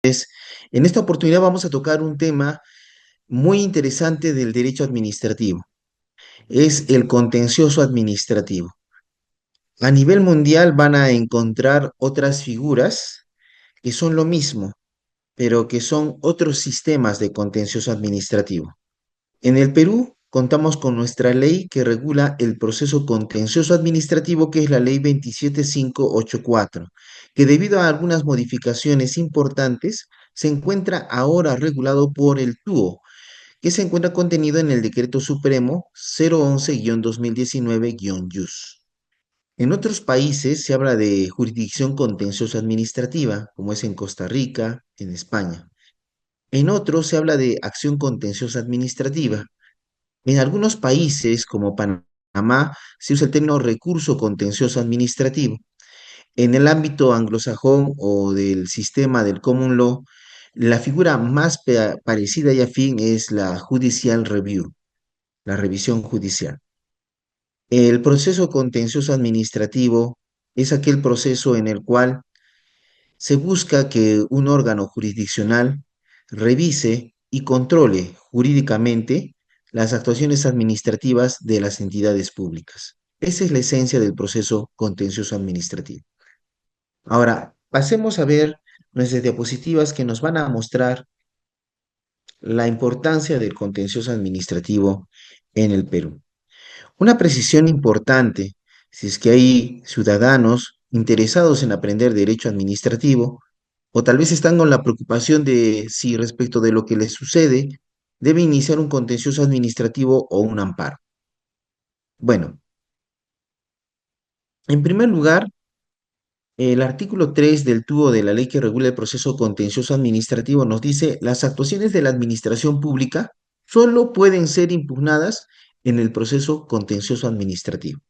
En esta oportunidad vamos a tocar un tema muy interesante del derecho administrativo. Es el contencioso administrativo. A nivel mundial van a encontrar otras figuras que son lo mismo, pero que son otros sistemas de contencioso administrativo. En el Perú contamos con nuestra ley que regula el proceso contencioso administrativo, que es la ley 27584, que debido a algunas modificaciones importantes se encuentra ahora regulado por el TUO, que se encuentra contenido en el Decreto Supremo 011-2019-YUS. En otros países se habla de jurisdicción contencioso administrativa, como es en Costa Rica, en España. En otros se habla de acción contenciosa administrativa. En algunos países, como Panamá, se usa el término recurso contencioso administrativo. En el ámbito anglosajón o del sistema del common law, la figura más parecida y afín es la judicial review, la revisión judicial. El proceso contencioso administrativo es aquel proceso en el cual se busca que un órgano jurisdiccional revise y controle jurídicamente las actuaciones administrativas de las entidades públicas. Esa es la esencia del proceso contencioso administrativo. Ahora, pasemos a ver nuestras diapositivas que nos van a mostrar la importancia del contencioso administrativo en el Perú. Una precisión importante, si es que hay ciudadanos interesados en aprender derecho administrativo, o tal vez están con la preocupación de si respecto de lo que les sucede, debe iniciar un contencioso administrativo o un amparo. Bueno, en primer lugar, el artículo 3 del TUO de la ley que regula el proceso contencioso administrativo nos dice, las actuaciones de la administración pública solo pueden ser impugnadas en el proceso contencioso administrativo.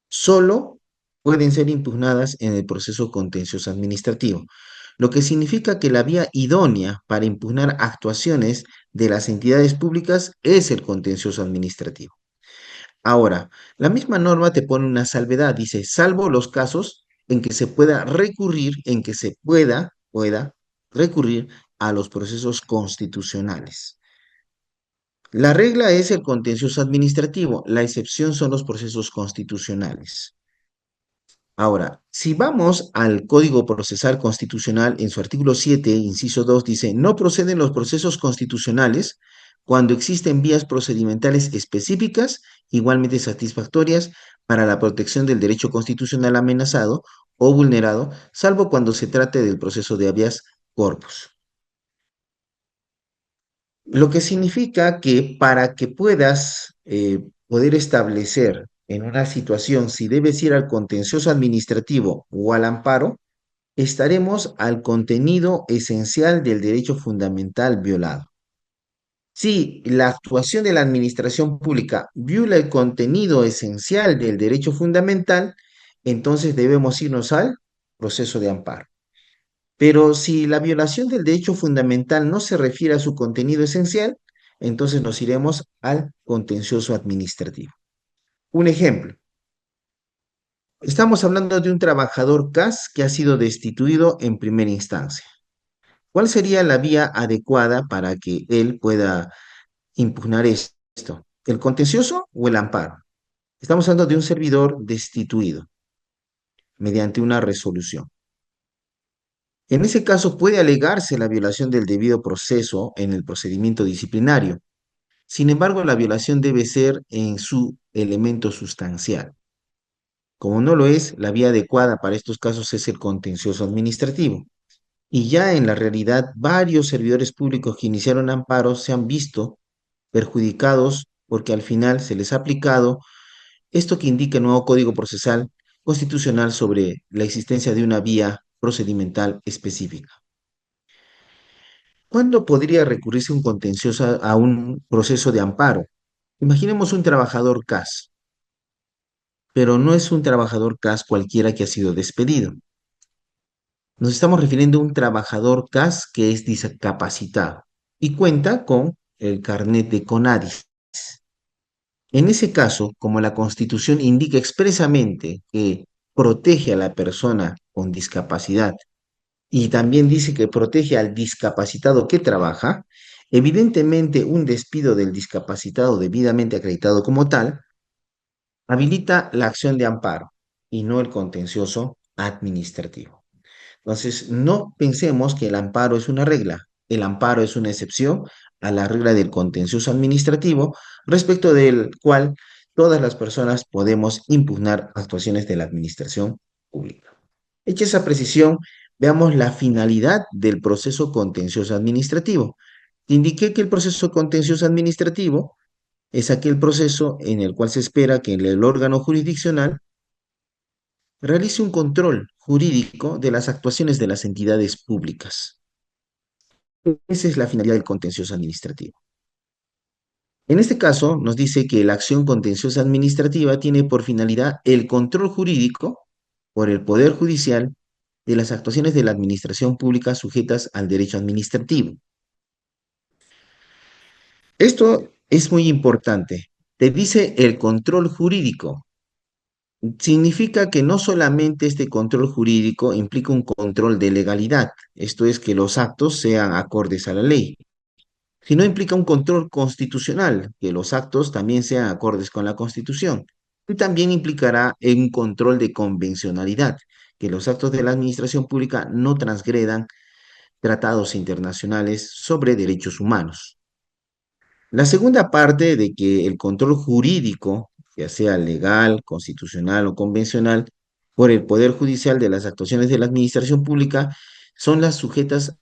Solo pueden ser impugnadas en el proceso contencioso administrativo, lo que significa que la vía idónea para impugnar actuaciones de las entidades públicas es el contencioso administrativo. Ahora, la misma norma te pone una salvedad, dice, salvo los casos en que se pueda recurrir, en que se pueda recurrir a los procesos constitucionales. La regla es el contencioso administrativo, la excepción son los procesos constitucionales. Ahora, si vamos al Código Procesal Constitucional, en su artículo 7, inciso 2, dice, no proceden los procesos constitucionales cuando existen vías procedimentales específicas, igualmente satisfactorias, para la protección del derecho constitucional amenazado o vulnerado, salvo cuando se trate del proceso de habeas corpus. Lo que significa que para que puedas poder establecer en una situación si debes ir al contencioso administrativo o al amparo, estaremos al contenido esencial del derecho fundamental violado. Si la actuación de la administración pública viola el contenido esencial del derecho fundamental, entonces debemos irnos al proceso de amparo. Pero si la violación del derecho fundamental no se refiere a su contenido esencial, entonces nos iremos al contencioso administrativo. Un ejemplo, estamos hablando de un trabajador CAS que ha sido destituido en primera instancia. ¿Cuál sería la vía adecuada para que él pueda impugnar esto? ¿El contencioso o el amparo? Estamos hablando de un servidor destituido mediante una resolución. En ese caso puede alegarse la violación del debido proceso en el procedimiento disciplinario. Sin embargo, la violación debe ser en su elemento sustancial. Como no lo es, la vía adecuada para estos casos es el contencioso administrativo. Y ya en la realidad, varios servidores públicos que iniciaron amparos se han visto perjudicados porque al final se les ha aplicado esto que indica el nuevo Código Procesal Constitucional sobre la existencia de una vía procedimental específica. ¿Cuándo podría recurrirse un contencioso a un proceso de amparo? Imaginemos un trabajador CAS, pero no es un trabajador CAS cualquiera que ha sido despedido. Nos estamos refiriendo a un trabajador CAS que es discapacitado y cuenta con el carnet de CONADIS. En ese caso, como la Constitución indica expresamente que protege a la persona con discapacidad y también dice que protege al discapacitado que trabaja. Evidentemente, un despido del discapacitado debidamente acreditado como tal habilita la acción de amparo y no el contencioso administrativo. Entonces, no pensemos que el amparo es una regla. El amparo es una excepción a la regla del contencioso administrativo, respecto del cual todas las personas podemos impugnar actuaciones de la administración pública. Hecha esa precisión, veamos la finalidad del proceso contencioso administrativo. Indiqué que el proceso contencioso administrativo es aquel proceso en el cual se espera que el órgano jurisdiccional realice un control jurídico de las actuaciones de las entidades públicas. Esa es la finalidad del contencioso administrativo. En este caso, nos dice que la acción contenciosa administrativa tiene por finalidad el control jurídico por el Poder Judicial de las actuaciones de la administración pública sujetas al derecho administrativo. Esto es muy importante. Te dice el control jurídico. Significa que no solamente este control jurídico implica un control de legalidad, esto es que los actos sean acordes a la ley, sino implica un control constitucional, que los actos también sean acordes con la Constitución. Y también implicará un control de convencionalidad, que los actos de la administración pública no transgredan tratados internacionales sobre derechos humanos. La segunda parte de que el control jurídico, ya sea legal, constitucional o convencional, por el Poder Judicial de las actuaciones de la administración pública, son las sujetas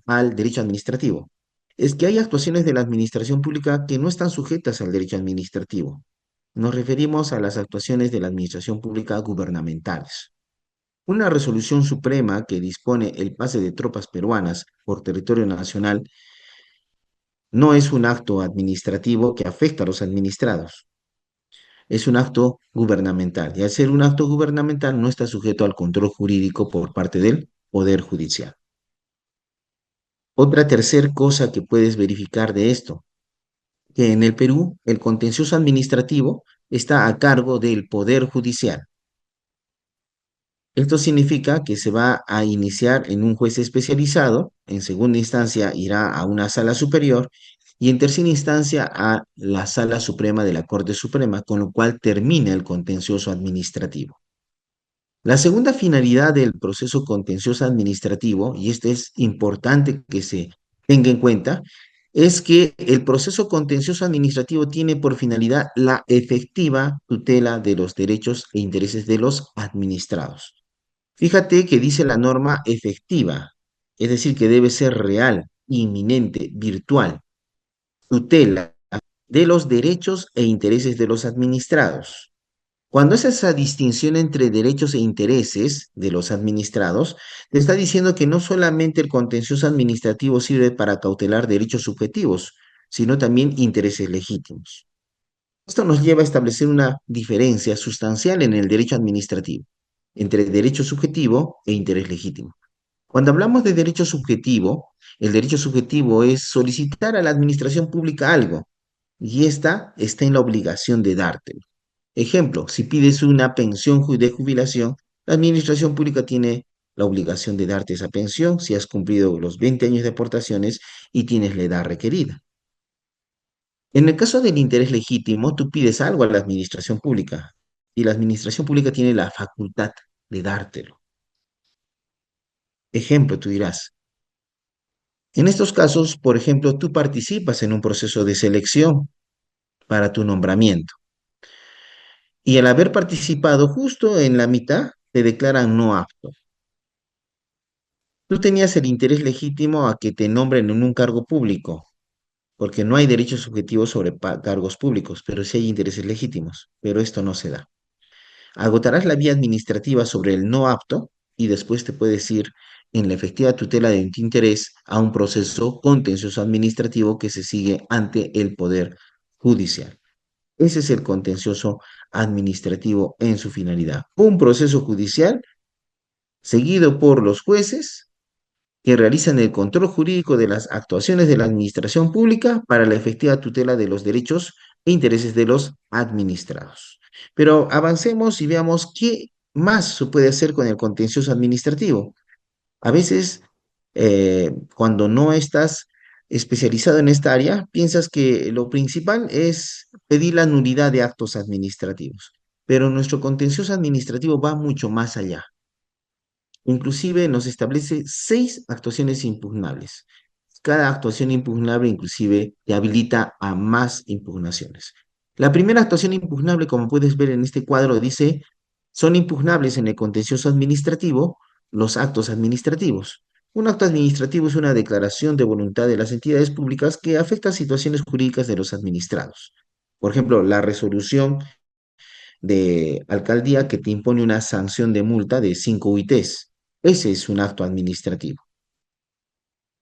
al derecho administrativo. Es que hay actuaciones de la administración pública que no están sujetas al derecho administrativo. Nos referimos a las actuaciones de la administración pública gubernamentales. Una resolución suprema que dispone el pase de tropas peruanas por territorio nacional no es un acto administrativo que afecta a los administrados, es un acto gubernamental. Y al ser un acto gubernamental no está sujeto al control jurídico por parte del Poder Judicial. Otra tercera cosa que puedes verificar de esto, que en el Perú el contencioso administrativo está a cargo del Poder Judicial. Esto significa que se va a iniciar en un juez especializado, en segunda instancia irá a una sala superior y en tercera instancia a la Sala Suprema de la Corte Suprema, con lo cual termina el contencioso administrativo. La segunda finalidad del proceso contencioso administrativo, y esto es importante que se tenga en cuenta, es que el proceso contencioso administrativo tiene por finalidad la efectiva tutela de los derechos e intereses de los administrados. Fíjate que dice la norma efectiva, es decir, que debe ser real, inminente, virtual, tutela de los derechos e intereses de los administrados. Cuando es esa distinción entre derechos e intereses de los administrados, te está diciendo que no solamente el contencioso administrativo sirve para cautelar derechos subjetivos, sino también intereses legítimos. Esto nos lleva a establecer una diferencia sustancial en el derecho administrativo entre derecho subjetivo e interés legítimo. Cuando hablamos de derecho subjetivo, el derecho subjetivo es solicitar a la administración pública algo y ésta está en la obligación de dártelo. Ejemplo, si pides una pensión de jubilación, la administración pública tiene la obligación de darte esa pensión si has cumplido los 20 años de aportaciones y tienes la edad requerida. En el caso del interés legítimo, tú pides algo a la administración pública y la administración pública tiene la facultad de dártelo. Ejemplo, tú dirás, en estos casos, por ejemplo, tú participas en un proceso de selección para tu nombramiento y al haber participado justo en la mitad, te declaran no apto. Tú tenías el interés legítimo a que te nombren en un cargo público, porque no hay derechos subjetivos sobre cargos públicos, pero sí hay intereses legítimos, pero esto no se da. Agotarás la vía administrativa sobre el no apto y después te puedes ir en la efectiva tutela de tu interés a un proceso contencioso administrativo que se sigue ante el Poder Judicial. Ese es el contencioso administrativo en su finalidad. Un proceso judicial seguido por los jueces que realizan el control jurídico de las actuaciones de la administración pública para la efectiva tutela de los derechos e intereses de los administrados. Pero avancemos y veamos qué más se puede hacer con el contencioso administrativo. A veces, cuando no estás especializado en esta área, piensas que lo principal es pedir la nulidad de actos administrativos, pero nuestro contencioso administrativo va mucho más allá. Inclusive nos establece 6 actuaciones impugnables. Cada actuación impugnable inclusive te habilita a más impugnaciones. La primera actuación impugnable, como puedes ver en este cuadro, dice, son impugnables en el contencioso administrativo los actos administrativos. Un acto administrativo es una declaración de voluntad de las entidades públicas que afecta a situaciones jurídicas de los administrados. Por ejemplo, la resolución de alcaldía que te impone una sanción de multa de 5 UITs. Ese es un acto administrativo.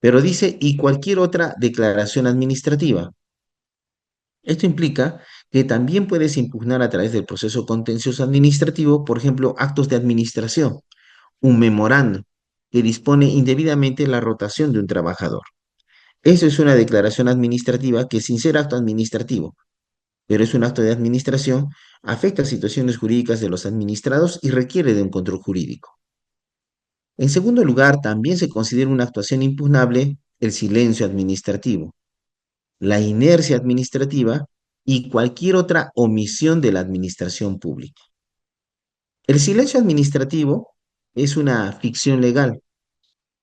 Pero dice, y cualquier otra declaración administrativa. Esto implica que también puedes impugnar a través del proceso contencioso administrativo, por ejemplo, actos de administración, un memorando que dispone indebidamente la rotación de un trabajador. Eso es una declaración administrativa que sin ser acto administrativo, pero es un acto de administración, afecta situaciones jurídicas de los administrados y requiere de un control jurídico. En segundo lugar, también se considera una actuación impugnable el silencio administrativo, la inercia administrativa y cualquier otra omisión de la administración pública. El silencio administrativo es una ficción legal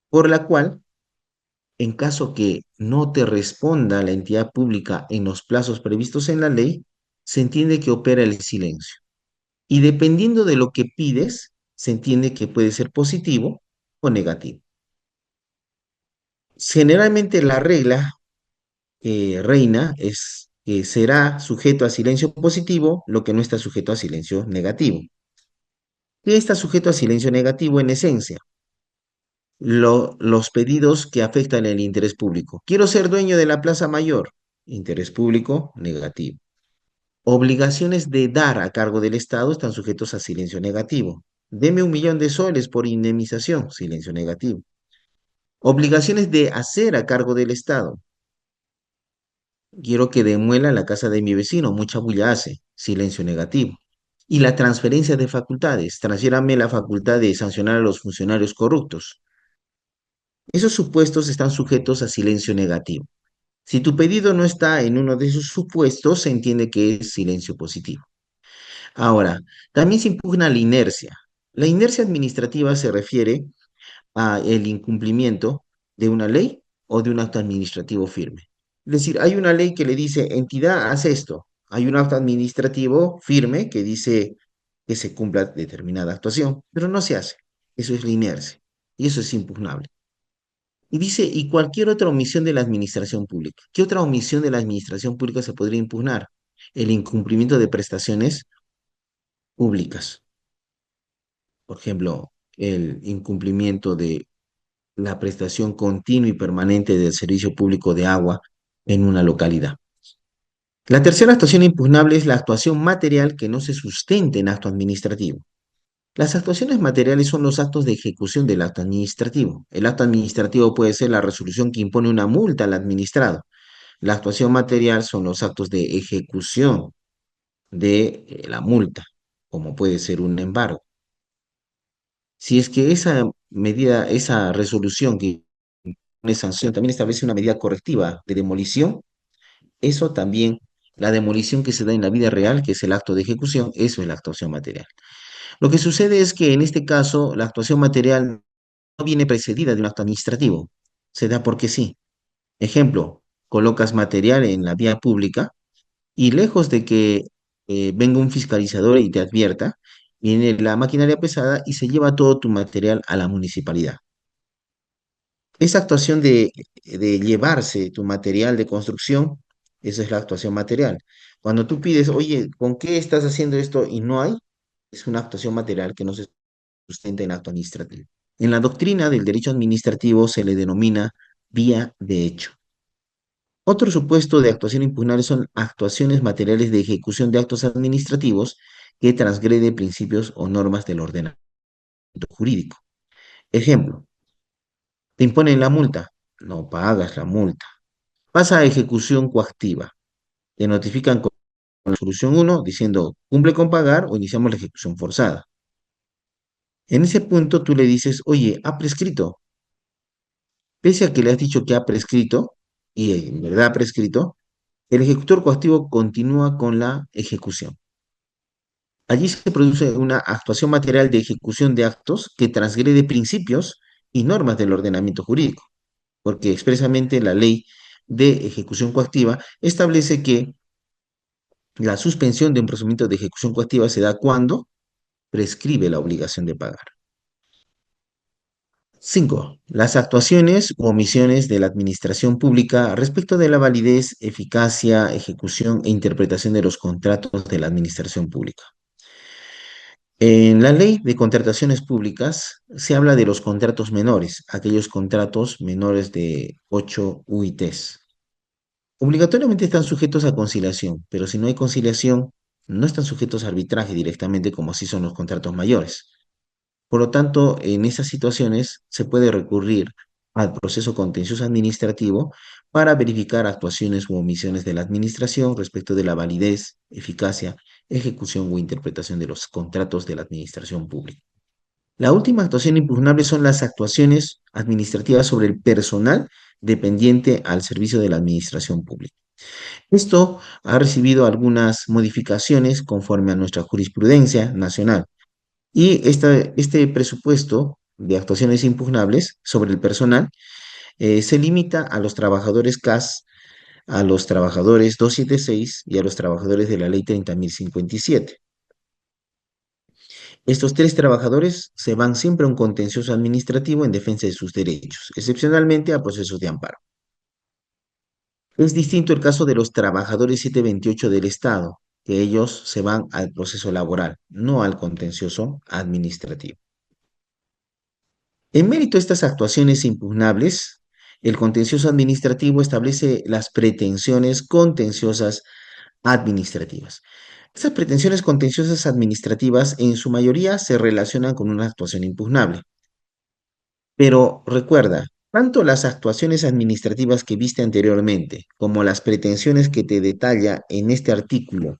por la cual, en caso que no te responda la entidad pública en los plazos previstos en la ley, se entiende que opera el silencio. Y dependiendo de lo que pides, se entiende que puede ser positivo o negativo. Generalmente la regla reina es que será sujeto a silencio positivo lo que no está sujeto a silencio negativo. ¿Qué está sujeto a silencio negativo en esencia? Los pedidos que afectan el interés público. Quiero ser dueño de la plaza mayor. Interés público negativo. Obligaciones de dar a cargo del Estado están sujetos a silencio negativo. Deme 1 millón de soles por indemnización. Silencio negativo. Obligaciones de hacer a cargo del Estado. Quiero que demuela la casa de mi vecino, mucha bulla hace, silencio negativo. Y la transferencia de facultades, transfiérame la facultad de sancionar a los funcionarios corruptos. Esos supuestos están sujetos a silencio negativo. Si tu pedido no está en uno de esos supuestos, se entiende que es silencio positivo. Ahora, también se impugna la inercia. La inercia administrativa se refiere a el incumplimiento de una ley o de un acto administrativo firme. Es decir, hay una ley que le dice, entidad, haz esto. Hay un acto administrativo firme que dice que se cumpla determinada actuación, pero no se hace. Eso es la inercia y eso es impugnable. Y dice, y cualquier otra omisión de la administración pública. ¿Qué otra omisión de la administración pública se podría impugnar? El incumplimiento de prestaciones públicas. Por ejemplo, el incumplimiento de la prestación continua y permanente del servicio público de agua en una localidad. La tercera actuación impugnable es la actuación material que no se sustente en acto administrativo. Las actuaciones materiales son los actos de ejecución del acto administrativo. El acto administrativo puede ser la resolución que impone una multa al administrado. La actuación material son los actos de ejecución de la multa, como puede ser un embargo. Si es que esa medida, esa resolución que impone sanción también establece una medida correctiva de demolición, eso también, la demolición que se da en la vida real, que es el acto de ejecución, eso es la actuación material. Lo que sucede es que en este caso la actuación material no viene precedida de un acto administrativo, se da porque sí. Ejemplo, colocas material en la vía pública y lejos de que venga un fiscalizador y te advierta, viene la maquinaria pesada y se lleva todo tu material a la municipalidad. Esa actuación de llevarse tu material de construcción, esa es la actuación material. Cuando tú pides, oye, ¿con qué estás haciendo esto? Y no hay, es una actuación material que no se sustenta en acto administrativo. En la doctrina del derecho administrativo se le denomina vía de hecho. Otro supuesto de actuación impugnable son actuaciones materiales de ejecución de actos administrativos que transgrede principios o normas del ordenamiento jurídico. Ejemplo, te imponen la multa, no pagas la multa. Pasa a ejecución coactiva. Te notifican con la solución 1 diciendo cumple con pagar o iniciamos la ejecución forzada. En ese punto tú le dices, oye, ha prescrito. Pese a que le has dicho que ha prescrito, y en verdad ha prescrito, el ejecutor coactivo continúa con la ejecución. Allí se produce una actuación material de ejecución de actos que transgrede principios y normas del ordenamiento jurídico, porque expresamente la ley de ejecución coactiva establece que la suspensión de un procedimiento de ejecución coactiva se da cuando prescribe la obligación de pagar. 5. Las actuaciones u omisiones de la administración pública respecto de la validez, eficacia, ejecución e interpretación de los contratos de la administración pública. En la ley de contrataciones públicas se habla de los contratos menores, aquellos contratos menores de 8 UITs. Obligatoriamente están sujetos a conciliación, pero si no hay conciliación, no están sujetos a arbitraje directamente como así son los contratos mayores. Por lo tanto, en esas situaciones se puede recurrir al proceso contencioso administrativo para verificar actuaciones u omisiones de la administración respecto de la validez, eficacia, ejecución o interpretación de los contratos de la administración pública. La última actuación impugnable son las actuaciones administrativas sobre el personal dependiente al servicio de la administración pública. Esto ha recibido algunas modificaciones conforme a nuestra jurisprudencia nacional. Y este presupuesto de actuaciones impugnables sobre el personal se limita a los trabajadores CAS, a los trabajadores 276 y a los trabajadores de la ley 30.057. Estos tres trabajadores se van siempre a un contencioso administrativo en defensa de sus derechos, excepcionalmente a procesos de amparo. Es distinto el caso de los trabajadores 728 del Estado, que ellos se van al proceso laboral, no al contencioso administrativo. En mérito a estas actuaciones impugnables, el contencioso administrativo establece las pretensiones contenciosas administrativas. Estas pretensiones contenciosas administrativas en su mayoría se relacionan con una actuación impugnable. Pero recuerda, tanto las actuaciones administrativas que viste anteriormente como las pretensiones que te detalla en este artículo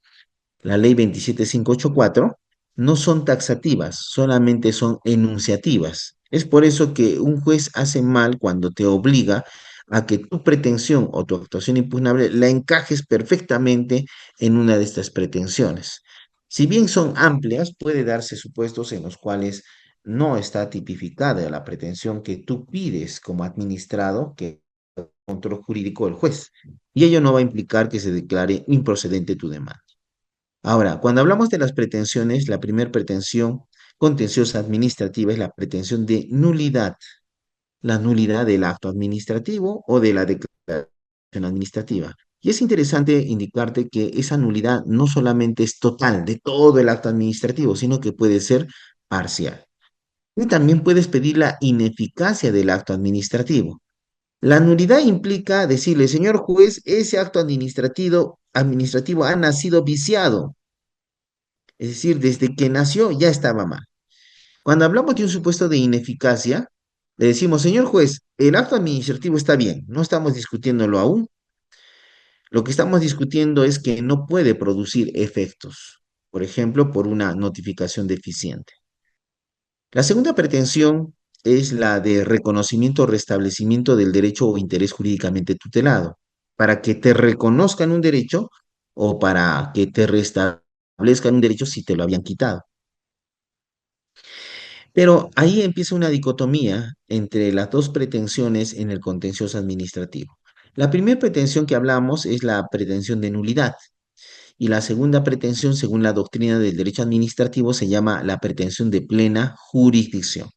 la ley 27584 no son taxativas, solamente son enunciativas. Es por eso que un juez hace mal cuando te obliga a que tu pretensión o tu actuación impugnable la encajes perfectamente en una de estas pretensiones. Si bien son amplias, puede darse supuestos en los cuales no está tipificada la pretensión que tú pides como administrado, que es el control jurídico del juez, y ello no va a implicar que se declare improcedente tu demanda. Ahora, cuando hablamos de las pretensiones, la primera pretensión contenciosa administrativa es la pretensión de nulidad, la nulidad del acto administrativo o de la declaración administrativa. Y es interesante indicarte que esa nulidad no solamente es total de todo el acto administrativo, sino que puede ser parcial. Y también puedes pedir la ineficacia del acto administrativo. La nulidad implica decirle, señor juez, ese acto administrativo ha nacido viciado, es decir, desde que nació ya estaba mal. Cuando hablamos de un supuesto de ineficacia, le decimos, señor juez, el acto administrativo está bien, no estamos discutiéndolo aún. Lo que estamos discutiendo es que no puede producir efectos, por ejemplo, por una notificación deficiente. La segunda pretensión es la de reconocimiento o restablecimiento del derecho o interés jurídicamente tutelado, para que te reconozcan un derecho o para que te restablezcan un derecho si te lo habían quitado. Pero ahí empieza una dicotomía entre las dos pretensiones en el contencioso administrativo. La primera pretensión que hablamos es la pretensión de nulidad y la segunda pretensión, según la doctrina del derecho administrativo, se llama la pretensión de plena jurisdicción.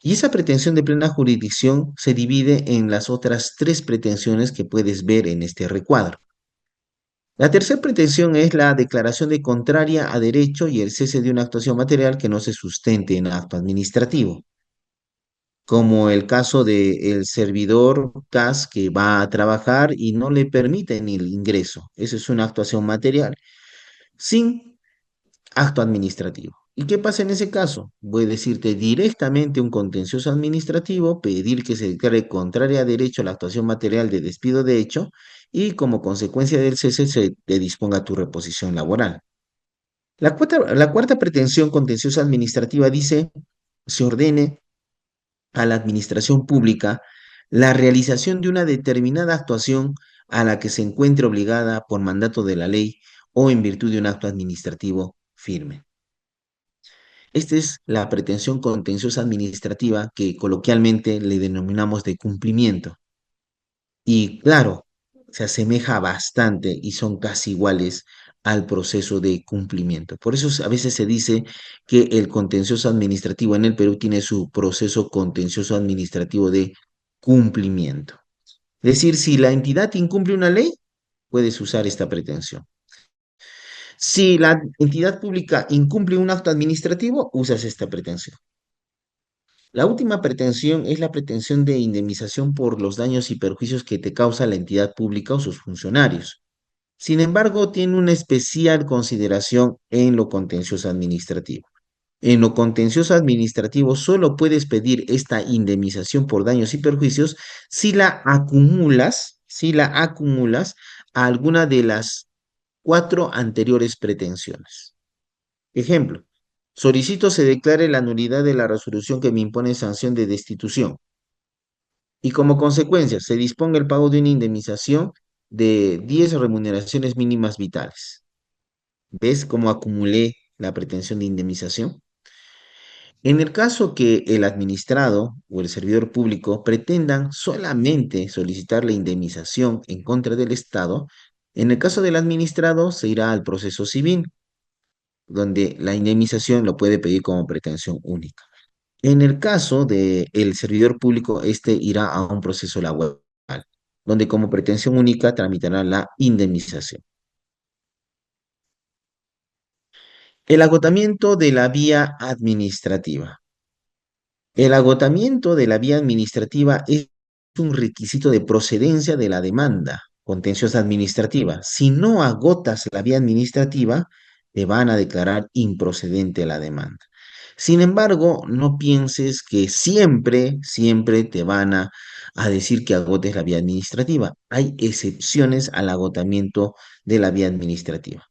Y esa pretensión de plena jurisdicción se divide en las otras tres pretensiones que puedes ver en este recuadro. La tercera pretensión es la declaración de contraria a derecho y el cese de una actuación material que no se sustente en acto administrativo, como el caso del servidor CAS que va a trabajar y no le permiten el ingreso. Eso es una actuación material sin acto administrativo. ¿Y qué pasa en ese caso? Voy a decirte directamente un contencioso administrativo, pedir que se declare contraria a derecho la actuación material de despido de hecho y como consecuencia del cese se te disponga tu reposición laboral. La cuarta pretensión contenciosa administrativa dice, se ordene a la administración pública la realización de una determinada actuación a la que se encuentre obligada por mandato de la ley o en virtud de un acto administrativo firme. Esta es la pretensión contenciosa administrativa que coloquialmente le denominamos de cumplimiento. Y claro, se asemeja bastante y son casi iguales al proceso de cumplimiento. Por eso a veces se dice que el contencioso administrativo en el Perú tiene su proceso contencioso administrativo de cumplimiento. Es decir, si la entidad incumple una ley, puedes usar esta pretensión. Si la entidad pública incumple un acto administrativo, usas esta pretensión. La última pretensión es la pretensión de indemnización por los daños y perjuicios que te causa la entidad pública o sus funcionarios. Sin embargo, tiene una especial consideración en lo contencioso administrativo. En lo contencioso administrativo solo puedes pedir esta indemnización por daños y perjuicios si la acumulas a alguna de las cuatro anteriores pretensiones. Ejemplo, solicito se declare la nulidad de la resolución que me impone sanción de destitución y como consecuencia se disponga el pago de una indemnización de 10 remuneraciones mínimas vitales. ¿Ves cómo acumulé la pretensión de indemnización? En el caso que el administrado o el servidor público pretendan solamente solicitar la indemnización en contra del Estado, en el caso del administrado se irá al proceso civil, donde la indemnización lo puede pedir como pretensión única. En el caso del servidor público, este irá a un proceso laboral, donde como pretensión única tramitará la indemnización. El agotamiento de la vía administrativa. El agotamiento de la vía administrativa es un requisito de procedencia de la demanda contenciosa administrativa. Si no agotas la vía administrativa, te van a declarar improcedente la demanda. Sin embargo, no pienses que siempre te van a decir que agotes la vía administrativa. Hay excepciones al agotamiento de la vía administrativa.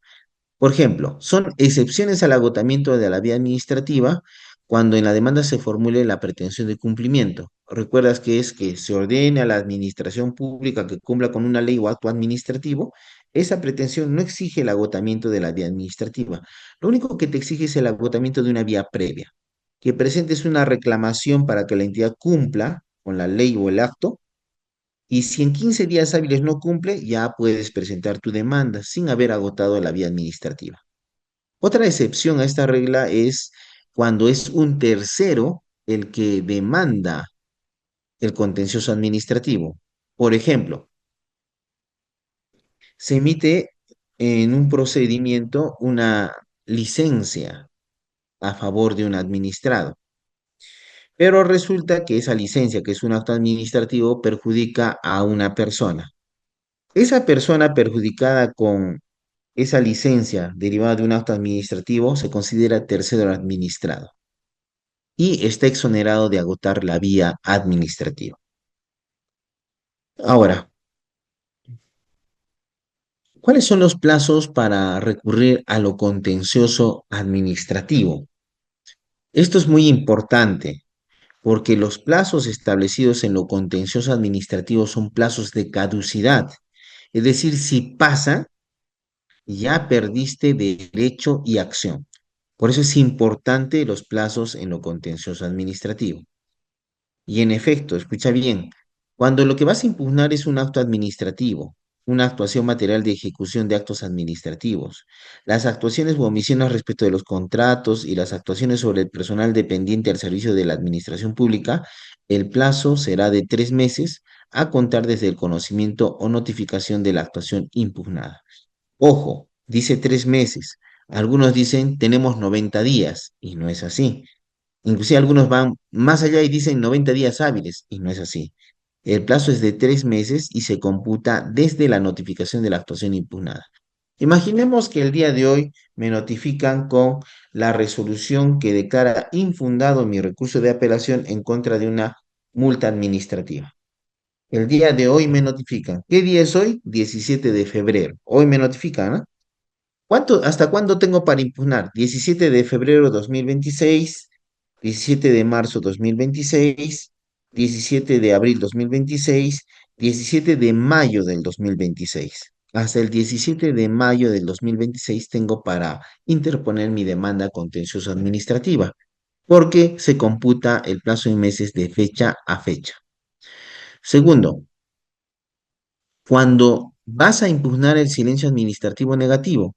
Por ejemplo, son excepciones al agotamiento de la vía administrativa cuando en la demanda se formule la pretensión de cumplimiento. Recuerdas que es que se ordene a la administración pública que cumpla con una ley o acto administrativo. Esa pretensión no exige el agotamiento de la vía administrativa. Lo único que te exige es el agotamiento de una vía previa. Que presentes una reclamación para que la entidad cumpla con la ley o el acto y si en 15 días hábiles no cumple, ya puedes presentar tu demanda sin haber agotado la vía administrativa. Otra excepción a esta regla es cuando es un tercero el que demanda el contencioso administrativo. Por ejemplo, se emite en un procedimiento una licencia a favor de un administrado, pero resulta que esa licencia, que es un acto administrativo, perjudica a una persona. Esa persona perjudicada con esa licencia derivada de un acto administrativo se considera tercero administrado y está exonerado de agotar la vía administrativa. Ahora, ¿cuáles son los plazos para recurrir a lo contencioso administrativo? Esto es muy importante porque los plazos establecidos en lo contencioso administrativo son plazos de caducidad. Es decir, si pasa, ya perdiste derecho y acción. Por eso es importante los plazos en lo contencioso administrativo. Y en efecto, escucha bien, cuando lo que vas a impugnar es un acto administrativo, una actuación material de ejecución de actos administrativos, las actuaciones u omisiones respecto de los contratos y las actuaciones sobre el personal dependiente al servicio de la administración pública, el plazo será de 3 meses a contar desde el conocimiento o notificación de la actuación impugnada. Ojo, dice 3 meses. Algunos dicen tenemos 90 días y no es así. Inclusive algunos van más allá y dicen 90 días hábiles y no es así. El plazo es de 3 meses y se computa desde la notificación de la actuación impugnada. Imaginemos que el día de hoy me notifican con la resolución que declara infundado mi recurso de apelación en contra de una multa administrativa. El día de hoy me notifican. ¿Qué día es hoy? 17 de febrero. Hoy me notifican, ¿no? ¿Hasta cuándo tengo para impugnar? 17 de febrero 2026, 17 de marzo 2026. 17 de abril 2026, 17 de mayo del 2026. Hasta el 17 de mayo del 2026 tengo para interponer mi demanda contencioso administrativa, porque se computa el plazo en meses de fecha a fecha. Segundo, cuando vas a impugnar el silencio administrativo negativo,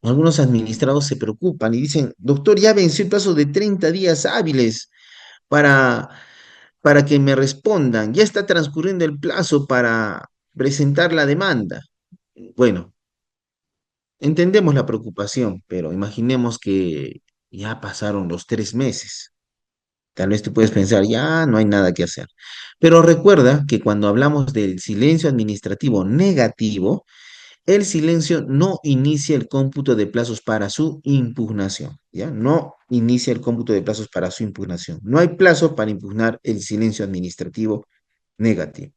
algunos administrados se preocupan y dicen, doctor, ya venció el plazo de 30 días hábiles para, para que me respondan, ya está transcurriendo el plazo para presentar la demanda. Bueno, entendemos la preocupación, pero imaginemos que ya pasaron los 3 meses. Tal vez tú puedes pensar, ya no hay nada que hacer. Pero recuerda que cuando hablamos del silencio administrativo negativo, el silencio no inicia el cómputo de plazos para su impugnación, ¿ya? No inicia el cómputo de plazos para su impugnación. No hay plazo para impugnar el silencio administrativo negativo.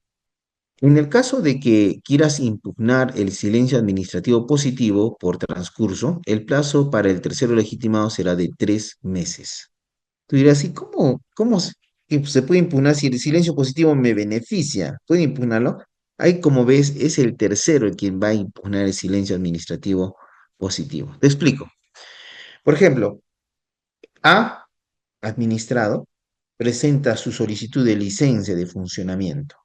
En el caso de que quieras impugnar el silencio administrativo positivo por transcurso, el plazo para el tercero legitimado será de 3 meses. Tú dirás, ¿y cómo se puede impugnar si el silencio positivo me beneficia? ¿Puede impugnarlo? Ahí, como ves, es el tercero el quien va a impugnar el silencio administrativo positivo. Te explico. Por ejemplo, A, administrado, presenta su solicitud de licencia de funcionamiento.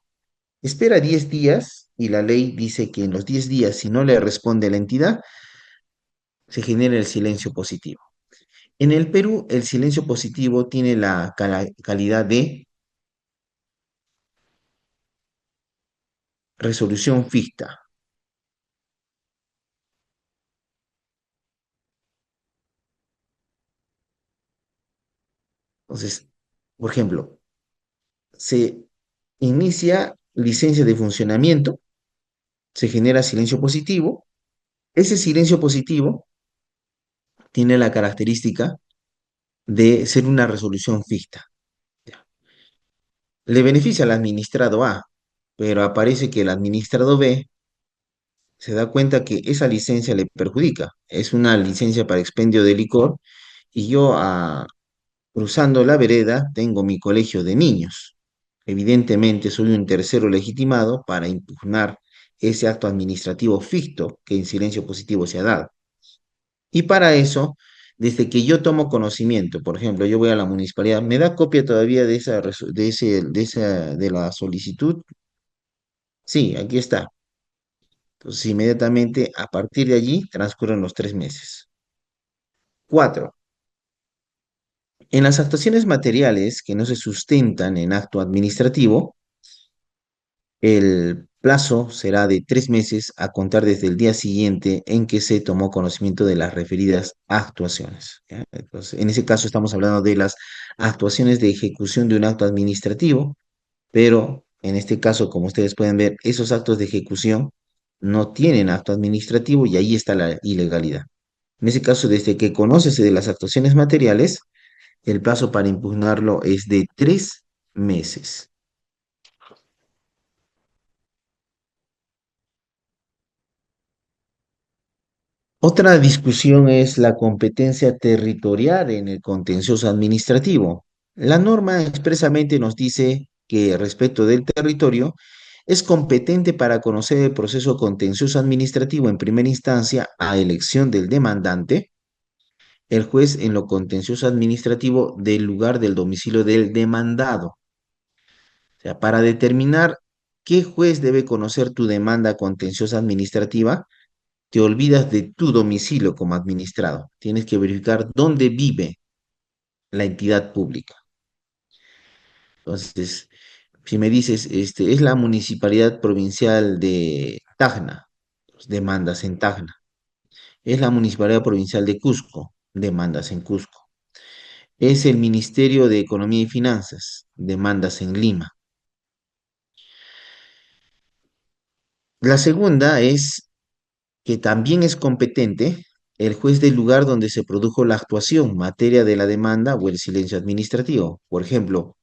Espera 10 días y la ley dice que en los 10 días, si no le responde la entidad, se genera el silencio positivo. En el Perú, el silencio positivo tiene la calidad de resolución ficta. Entonces, por ejemplo, se inicia licencia de funcionamiento, se genera silencio positivo. Ese silencio positivo tiene la característica de ser una resolución ficta. Le beneficia al administrado A, pero aparece que el administrado B se da cuenta que esa licencia le perjudica. Es una licencia para expendio de licor y yo cruzando la vereda tengo mi colegio de niños. Evidentemente soy un tercero legitimado para impugnar ese acto administrativo ficto que en silencio positivo se ha dado. Y para eso, desde que yo tomo conocimiento, por ejemplo, yo voy a la municipalidad, ¿me da copia todavía de de la solicitud? Sí, aquí está. Entonces, inmediatamente, a partir de allí, transcurren los 3 meses. Cuatro, en las actuaciones materiales que no se sustentan en acto administrativo, el plazo será de 3 meses a contar desde el día siguiente en que se tomó conocimiento de las referidas actuaciones. ¿Ya? Entonces, en ese caso estamos hablando de las actuaciones de ejecución de un acto administrativo, pero en este caso, como ustedes pueden ver, esos actos de ejecución no tienen acto administrativo y ahí está la ilegalidad. En ese caso, desde que conoces de las actuaciones materiales, el plazo para impugnarlo es de 3 meses. Otra discusión es la competencia territorial en el contencioso administrativo. La norma expresamente nos dice que respecto del territorio es competente para conocer el proceso contencioso administrativo en primera instancia a elección del demandante, el juez en lo contencioso administrativo del lugar del domicilio del demandado. O sea, para determinar qué juez debe conocer tu demanda contenciosa administrativa, te olvidas de tu domicilio como administrado. Tienes que verificar dónde vive la entidad pública. Entonces, si me dices, es la Municipalidad Provincial de Tacna, pues, demandas en Tacna. Es la Municipalidad Provincial de Cusco, demandas en Cusco. Es el Ministerio de Economía y Finanzas, demandas en Lima. La segunda es que también es competente el juez del lugar donde se produjo la actuación, materia de la demanda o el silencio administrativo. Por ejemplo,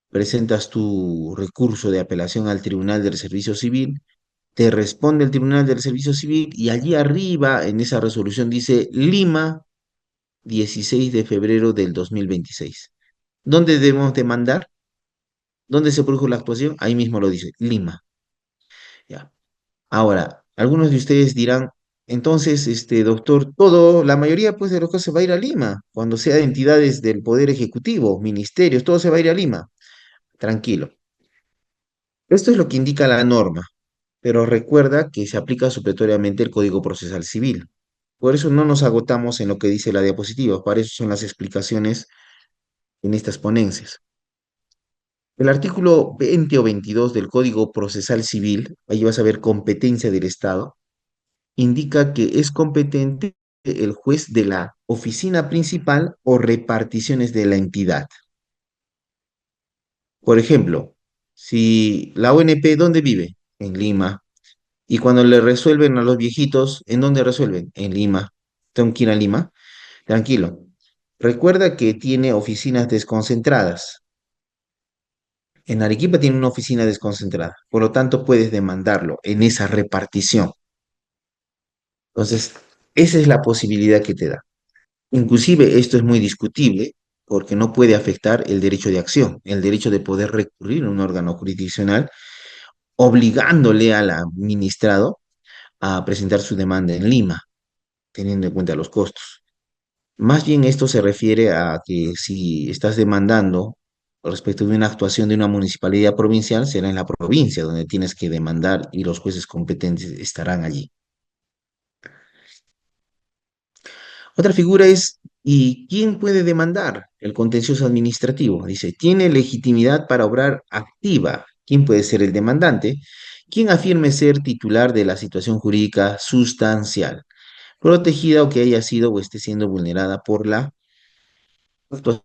presentas tu recurso de apelación al Tribunal del Servicio Civil, te responde el Tribunal del Servicio Civil y allí arriba en esa resolución dice Lima, 16 de febrero del 2026. ¿Dónde debemos demandar? ¿Dónde se produjo la actuación? Ahí mismo lo dice, Lima. Ya. Ahora, algunos de ustedes dirán, entonces, doctor, la mayoría pues de los casos se va a ir a Lima, cuando sea entidades del Poder Ejecutivo, ministerios, todo se va a ir a Lima. Tranquilo. Esto es lo que indica la norma, pero recuerda que se aplica supletoriamente el Código Procesal Civil. Por eso no nos agotamos en lo que dice la diapositiva, para eso son las explicaciones en estas ponencias. El artículo 20 o 22 del Código Procesal Civil, ahí vas a ver competencia del Estado, indica que es competente el juez de la oficina principal o reparticiones de la entidad. Por ejemplo, si la ONP, ¿dónde vive? En Lima. Y cuando le resuelven a los viejitos, ¿en dónde resuelven? En Lima. Tengo que ir a Lima. Tranquilo. Recuerda que tiene oficinas desconcentradas. En Arequipa tiene una oficina desconcentrada. Por lo tanto, puedes demandarlo en esa repartición. Entonces, esa es la posibilidad que te da. Inclusive esto es muy discutible porque no puede afectar el derecho de acción, el derecho de poder recurrir a un órgano jurisdiccional, obligándole al administrado a presentar su demanda en Lima, teniendo en cuenta los costos. Más bien esto se refiere a que si estás demandando respecto de una actuación de una municipalidad provincial, será en la provincia donde tienes que demandar y los jueces competentes estarán allí. Otra figura es, ¿y quién puede demandar? El contencioso administrativo. Dice, tiene legitimidad para obrar activa. ¿Quién puede ser el demandante? Quien afirme ser titular de la situación jurídica sustancial, protegida o que haya sido o esté siendo vulnerada por la actuación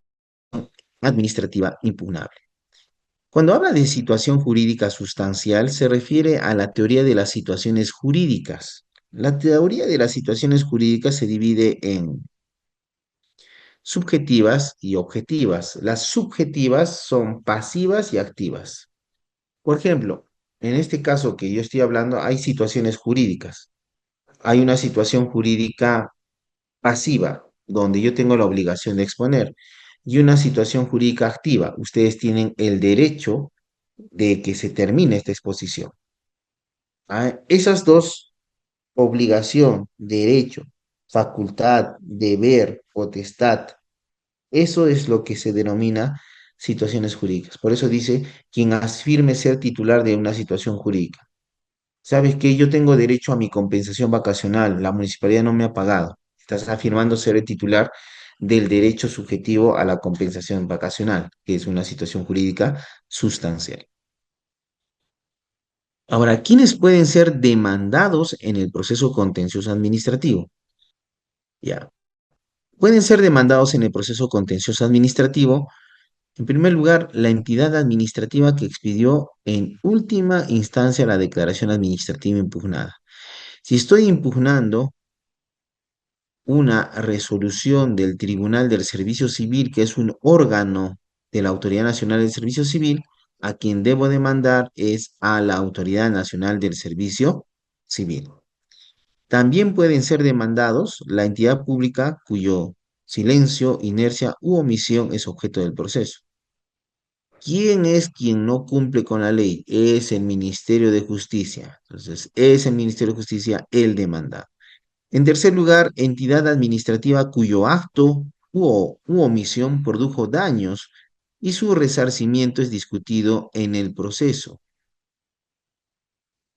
administrativa impugnable. Cuando habla de situación jurídica sustancial, se refiere a la teoría de las situaciones jurídicas. La teoría de las situaciones jurídicas se divide en subjetivas y objetivas. Las subjetivas son pasivas y activas. Por ejemplo, en este caso que yo estoy hablando, hay situaciones jurídicas. Hay una situación jurídica pasiva, donde yo tengo la obligación de exponer, y una situación jurídica activa. Ustedes tienen el derecho de que se termine esta exposición. Esas dos, obligación, derecho, facultad, deber, potestad, eso es lo que se denomina situaciones jurídicas. Por eso dice, quien afirme ser titular de una situación jurídica. ¿Sabes que yo tengo derecho a mi compensación vacacional? La municipalidad no me ha pagado. Estás afirmando ser el titular del derecho subjetivo a la compensación vacacional, que es una situación jurídica sustancial. Ahora, ¿quiénes pueden ser demandados en el proceso contencioso administrativo? Ya, pueden ser demandados en el proceso contencioso administrativo. En primer lugar, la entidad administrativa que expidió en última instancia la declaración administrativa impugnada. Si estoy impugnando una resolución del Tribunal del Servicio Civil, que es un órgano de la Autoridad Nacional del Servicio Civil, a quien debo demandar es a la Autoridad Nacional del Servicio Civil. También pueden ser demandados la entidad pública cuyo silencio, inercia u omisión es objeto del proceso. ¿Quién es quien no cumple con la ley? Es el Ministerio de Justicia. Entonces, es el Ministerio de Justicia el demandado. En tercer lugar, entidad administrativa cuyo acto u omisión produjo daños y su resarcimiento es discutido en el proceso.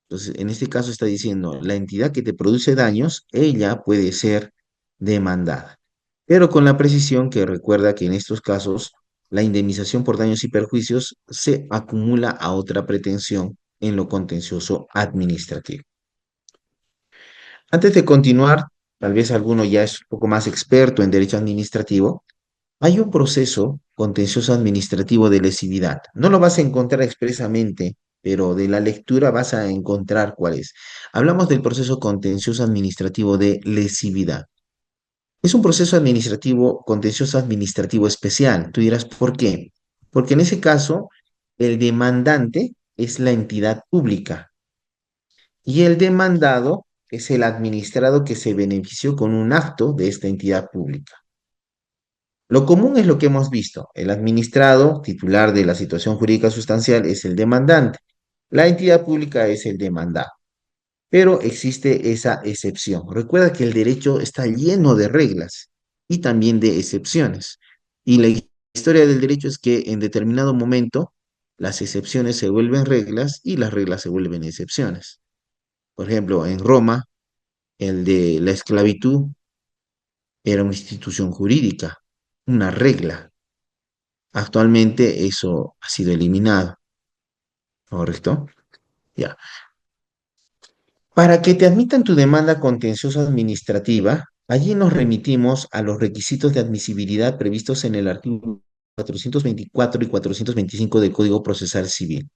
Entonces, en este caso está diciendo, la entidad que te produce daños, ella puede ser demandada. Pero con la precisión que recuerda que en estos casos la indemnización por daños y perjuicios se acumula a otra pretensión en lo contencioso administrativo. Antes de continuar, tal vez alguno ya es un poco más experto en derecho administrativo, hay un proceso contencioso administrativo de lesividad. No lo vas a encontrar expresamente, pero de la lectura vas a encontrar cuál es. Hablamos del proceso contencioso administrativo de lesividad. Es un proceso administrativo, contencioso administrativo especial. Tú dirás, ¿por qué? Porque en ese caso, el demandante es la entidad pública y el demandado es el administrado que se benefició con un acto de esta entidad pública. Lo común es lo que hemos visto. El administrado, titular de la situación jurídica sustancial, es el demandante. La entidad pública es el demandado. Pero existe esa excepción. Recuerda que el derecho está lleno de reglas y también de excepciones. Y la historia del derecho es que en determinado momento las excepciones se vuelven reglas y las reglas se vuelven excepciones. Por ejemplo, en Roma, el de la esclavitud era una institución jurídica, una regla. Actualmente eso ha sido eliminado, ¿correcto? Ya. Para que te admitan tu demanda contenciosa administrativa, allí nos remitimos a los requisitos de admisibilidad previstos en el artículo 424 y 425 del Código Procesal Civil.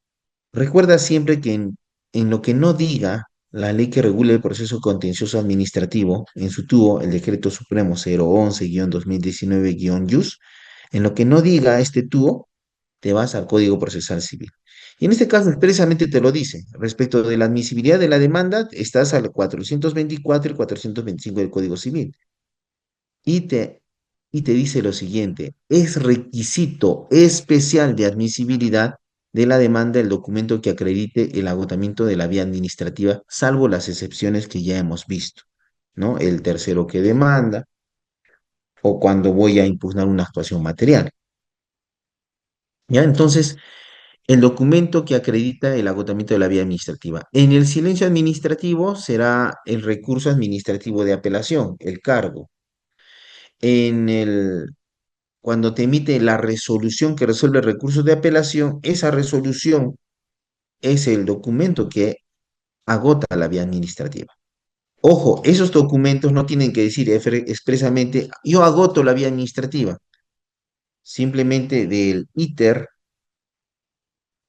Recuerda siempre que en lo que no diga la ley que regula el proceso contencioso administrativo, en su tubo, el Decreto Supremo 011-2019-JUS, en lo que no diga este tubo, te vas al Código Procesal Civil. Y en este caso expresamente te lo dice. Respecto de la admisibilidad de la demanda, estás al 424 y 425 del Código Civil. Y te, y te dice lo siguiente, es requisito especial de admisibilidad de la demanda el documento que acredite el agotamiento de la vía administrativa, salvo las excepciones que ya hemos visto, ¿no? El tercero que demanda o cuando voy a impugnar una actuación material. ¿Ya? Entonces, el documento que acredita el agotamiento de la vía administrativa. En el silencio administrativo será el recurso administrativo de apelación, el cargo. En el, cuando te emite la resolución que resuelve el recurso de apelación, esa resolución es el documento que agota la vía administrativa. Ojo, esos documentos no tienen que decir expresamente, yo agoto la vía administrativa. Simplemente del íter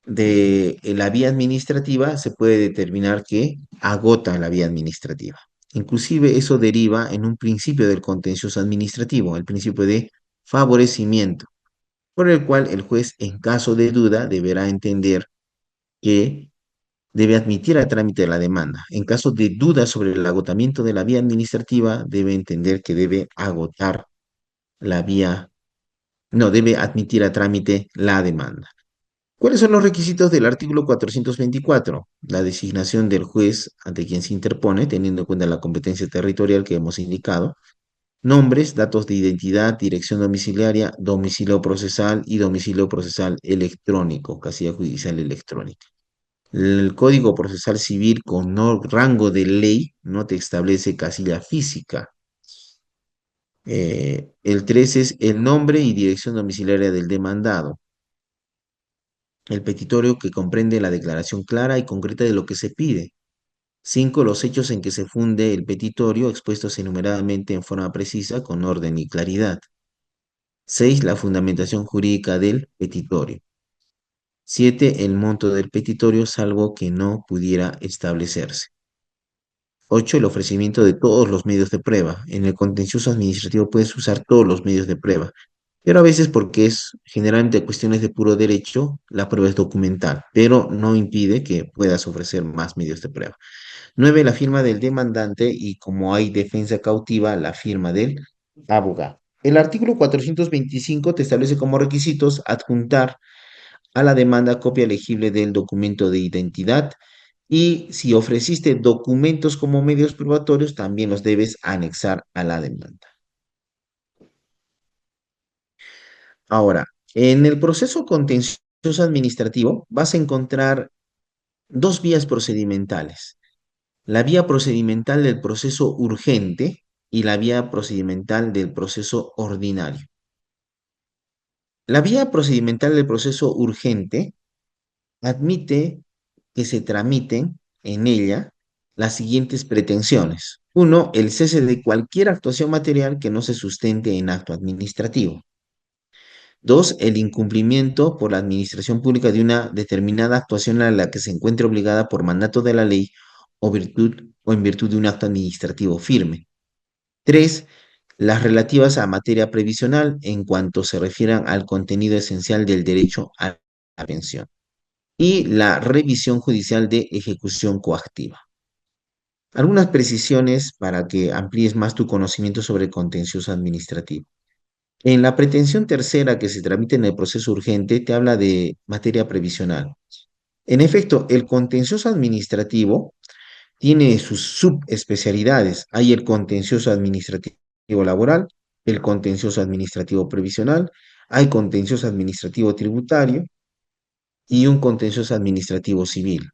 de la vía administrativa se puede determinar que agota la vía administrativa. Inclusive eso deriva en un principio del contencioso administrativo, el principio de favorecimiento, por el cual el juez, en caso de duda, deberá entender que debe admitir a trámite la demanda. En caso de duda sobre el agotamiento de la vía administrativa, debe entender que debe agotar la vía, no, debe admitir a trámite la demanda. ¿Cuáles son los requisitos del artículo 424? La designación del juez ante quien se interpone, teniendo en cuenta la competencia territorial que hemos indicado. Nombres, datos de identidad, dirección domiciliaria, domicilio procesal y domicilio procesal electrónico, casilla judicial electrónica. El Código Procesal Civil con rango de ley no te establece casilla física. El 3 es el nombre y dirección domiciliaria del demandado. El petitorio que comprende la declaración clara y concreta de lo que se pide. 5. Los hechos en que se funde el petitorio expuestos enumeradamente en forma precisa, con orden y claridad. 6. La fundamentación jurídica del petitorio. 7. El monto del petitorio, salvo que no pudiera establecerse. 8. El ofrecimiento de todos los medios de prueba. En el contencioso administrativo puedes usar todos los medios de prueba, pero a veces porque es generalmente cuestiones de puro derecho, la prueba es documental, pero no impide que puedas ofrecer más medios de prueba. 9. La firma del demandante y como hay defensa cautiva, la firma del abogado. El artículo 425 te establece como requisitos adjuntar a la demanda copia legible del documento de identidad y si ofreciste documentos como medios probatorios, también los debes anexar a la demanda. Ahora, en el proceso contencioso administrativo vas a encontrar dos vías procedimentales. La vía procedimental del proceso urgente y la vía procedimental del proceso ordinario. La vía procedimental del proceso urgente admite que se tramiten en ella las siguientes pretensiones. Uno, el cese de cualquier actuación material que no se sustente en acto administrativo. Dos, el incumplimiento por la administración pública de una determinada actuación a la que se encuentre obligada por mandato de la ley o en virtud de un acto administrativo firme. Tres, las relativas a materia previsional en cuanto se refieran al contenido esencial del derecho a la pensión. Y la revisión judicial de ejecución coactiva. Algunas precisiones para que amplíes más tu conocimiento sobre el contencioso administrativo. En la pretensión tercera que se tramita en el proceso urgente, te habla de materia previsional. En efecto, el contencioso administrativo tiene sus subespecialidades. Hay el contencioso administrativo laboral, el contencioso administrativo previsional, hay contencioso administrativo tributario y un contencioso administrativo civil.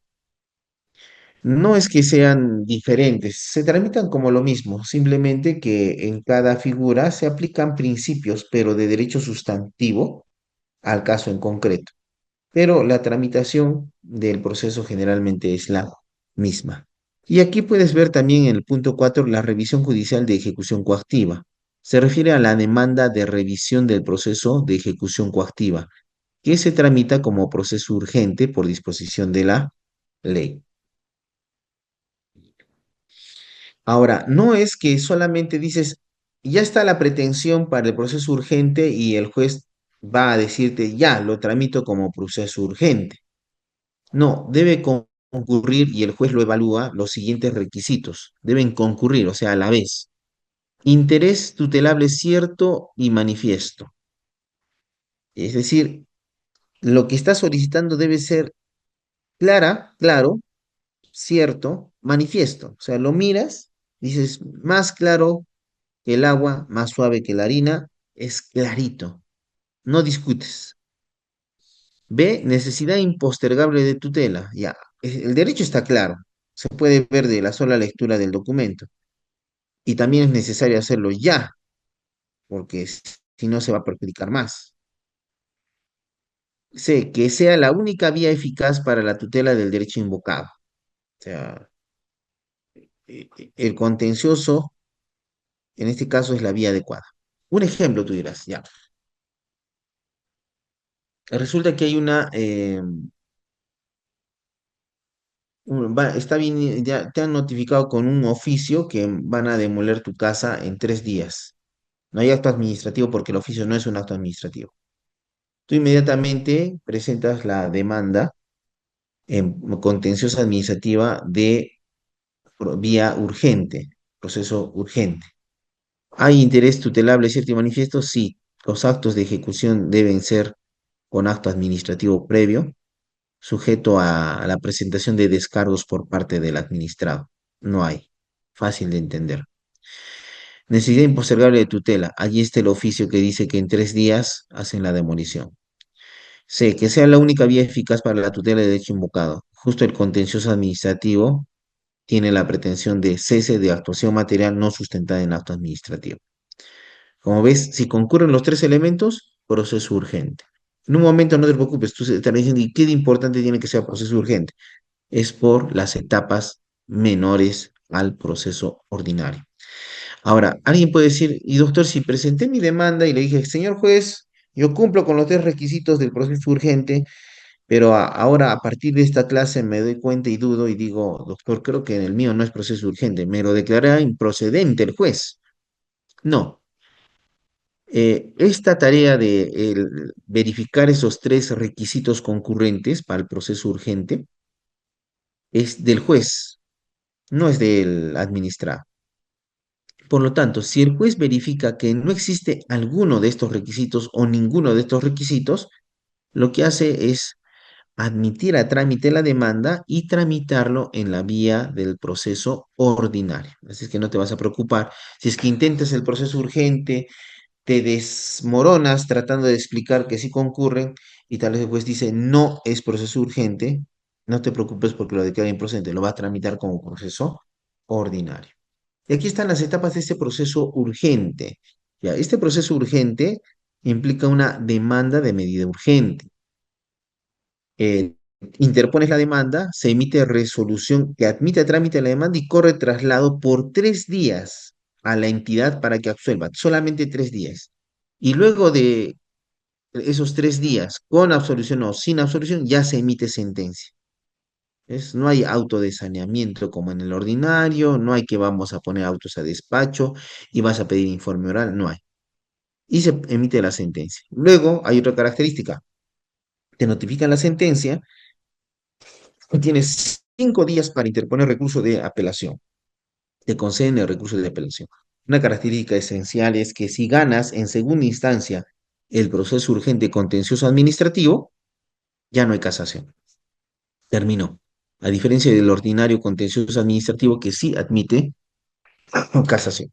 No es que sean diferentes, se tramitan como lo mismo, simplemente que en cada figura se aplican principios, pero de derecho sustantivo al caso en concreto. Pero la tramitación del proceso generalmente es la misma. Y aquí puedes ver también en el punto 4 la revisión judicial de ejecución coactiva. Se refiere a la demanda de revisión del proceso de ejecución coactiva, que se tramita como proceso urgente por disposición de la ley. Ahora, no es que solamente dices, ya está la pretensión para el proceso urgente y el juez va a decirte, ya, lo tramito como proceso urgente. No, debe concurrir y el juez lo evalúa los siguientes requisitos. Deben concurrir, o sea, a la vez. Interés tutelable cierto y manifiesto. Es decir, lo que está solicitando debe ser claro, cierto, manifiesto. O sea, lo miras, dices, más claro que el agua, más suave que la harina, es clarito. No discutes. B, necesidad impostergable de tutela. Ya, el derecho está claro. Se puede ver de la sola lectura del documento. Y también es necesario hacerlo ya, porque si no se va a perjudicar más. C, que sea la única vía eficaz para la tutela del derecho invocado. O sea, el contencioso, en este caso, es la vía adecuada. Un ejemplo, tú dirás, ya. Resulta que hay está bien, ya te han notificado con un oficio que van a demoler tu casa en 3 días. No hay acto administrativo porque el oficio no es un acto administrativo. Tú inmediatamente presentas la demanda en contenciosa administrativa de vía urgente, proceso urgente. ¿Hay interés tutelable cierto y manifiesto? Sí. Los actos de ejecución deben ser con acto administrativo previo, sujeto a la presentación de descargos por parte del administrado. No hay. Fácil de entender. Necesidad impostergable de tutela. Allí está el oficio que dice que en 3 días hacen la demolición. C. Que sea la única vía eficaz para la tutela de derecho invocado. Justo el contencioso administrativo tiene la pretensión de cese de actuación material no sustentada en acto administrativo. Como ves, si concurren los tres elementos, proceso urgente. En un momento no te preocupes, tú estarás diciendo, ¿y qué de importante tiene que sea proceso urgente? Es por las etapas menores al proceso ordinario. Ahora, alguien puede decir, y doctor, si presenté mi demanda y le dije, señor juez, yo cumplo con los tres requisitos del proceso urgente, pero ahora a partir de esta clase me doy cuenta y dudo y digo, doctor, creo que en el mío no es proceso urgente, me lo declarará improcedente el juez. No, esta tarea de verificar esos tres requisitos concurrentes para el proceso urgente es del juez, no es del administrado. Por lo tanto, si el juez verifica que no existe alguno de estos requisitos o ninguno de estos requisitos, lo que hace es admitir a trámite la demanda y tramitarlo en la vía del proceso ordinario. Así es que no te vas a preocupar. Si es que intentas el proceso urgente, te desmoronas tratando de explicar que sí concurren y tal vez el juez dice no es proceso urgente, no te preocupes porque lo declara improcedente, lo va a tramitar como proceso ordinario. Y aquí están las etapas de este proceso urgente. Ya, este proceso urgente implica una demanda de medida urgente. Eh, Interpones la demanda, se emite resolución que admite a trámite la demanda y corre traslado por 3 días a la entidad para que absuelva, solamente 3 días. Y luego de esos 3 días, con absolución o sin absolución, ya se emite sentencia. No hay auto de saneamiento como en el ordinario, no hay que vamos a poner autos a despacho y vas a pedir informe oral, no hay. Y se emite la sentencia. Luego hay otra característica, te notifican la sentencia y tienes 5 días para interponer recurso de apelación. Te conceden el recurso de apelación. Una característica esencial es que si ganas en segunda instancia el proceso urgente contencioso administrativo, ya no hay casación. Terminó. A diferencia del ordinario contencioso administrativo que sí admite casación.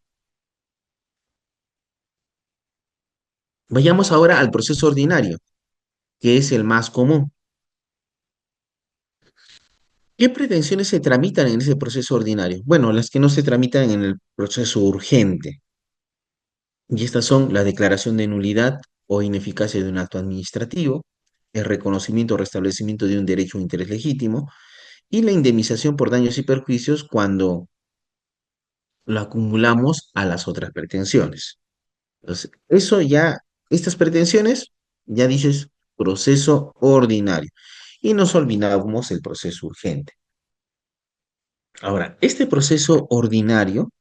Vayamos ahora al proceso ordinario, que es el más común. ¿Qué pretensiones se tramitan en ese proceso ordinario? Bueno, las que no se tramitan en el proceso urgente. Y estas son la declaración de nulidad o ineficacia de un acto administrativo, el reconocimiento o restablecimiento de un derecho o interés legítimo y la indemnización por daños y perjuicios cuando lo acumulamos a las otras pretensiones. Entonces, eso ya, estas pretensiones, ya dices proceso ordinario. Y nos olvidamos el proceso urgente. Ahora, este proceso ordinario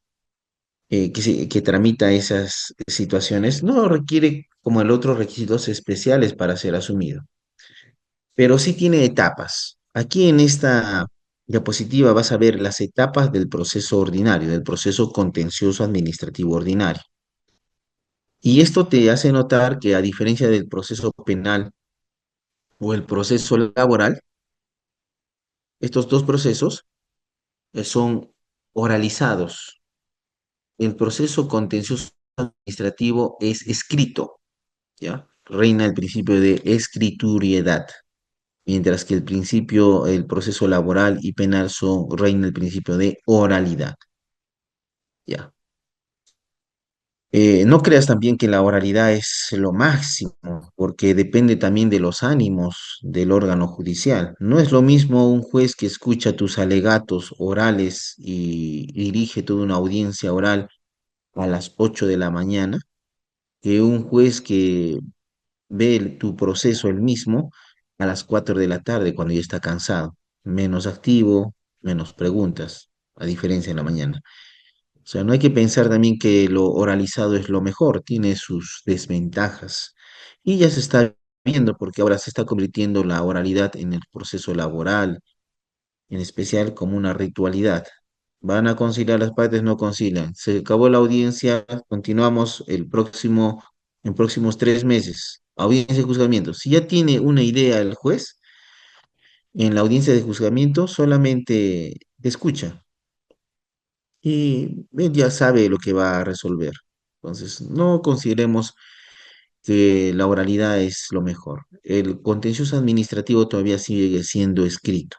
que tramita esas situaciones no requiere, como el otro, requisitos especiales para ser asumido, pero sí tiene etapas. Aquí en esta diapositiva vas a ver las etapas del proceso ordinario, del proceso contencioso administrativo ordinario. Y esto te hace notar que a diferencia del proceso penal o el proceso laboral, estos dos procesos son oralizados. El proceso contencioso administrativo es escrito, ¿ya? Reina el principio de escrituralidad, mientras que el proceso laboral y penal reina el principio de oralidad, ¿ya? No creas también que la oralidad es lo máximo, porque depende también de los ánimos del órgano judicial. No es lo mismo un juez que escucha tus alegatos orales y dirige toda una audiencia oral a las 8 de la mañana, que un juez que ve tu proceso el mismo a las 4 de la tarde, cuando ya está cansado, menos activo, menos preguntas, a diferencia en la mañana. O sea, no hay que pensar también que lo oralizado es lo mejor, tiene sus desventajas. Y ya se está viendo porque ahora se está convirtiendo la oralidad en el proceso laboral, en especial como una ritualidad. Van a conciliar las partes, no concilian. Se acabó la audiencia, continuamos en próximos 3 meses. Audiencia de juzgamiento. Si ya tiene una idea el juez, en la audiencia de juzgamiento solamente escucha y él ya sabe lo que va a resolver. Entonces, no consideremos que la oralidad es lo mejor. El contencioso administrativo todavía sigue siendo escrito.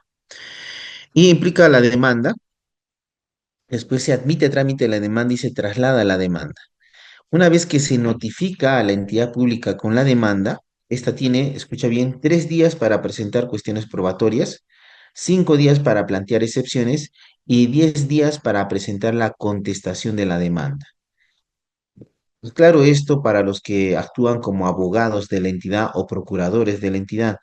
Y implica la demanda, después se admite a trámite la demanda y se traslada la demanda. Una vez que se notifica a la entidad pública con la demanda, esta tiene, escucha bien, 3 días para presentar cuestiones probatorias, 5 días para plantear excepciones y 10 días para presentar la contestación de la demanda. Pues claro, esto para los que actúan como abogados de la entidad o procuradores de la entidad,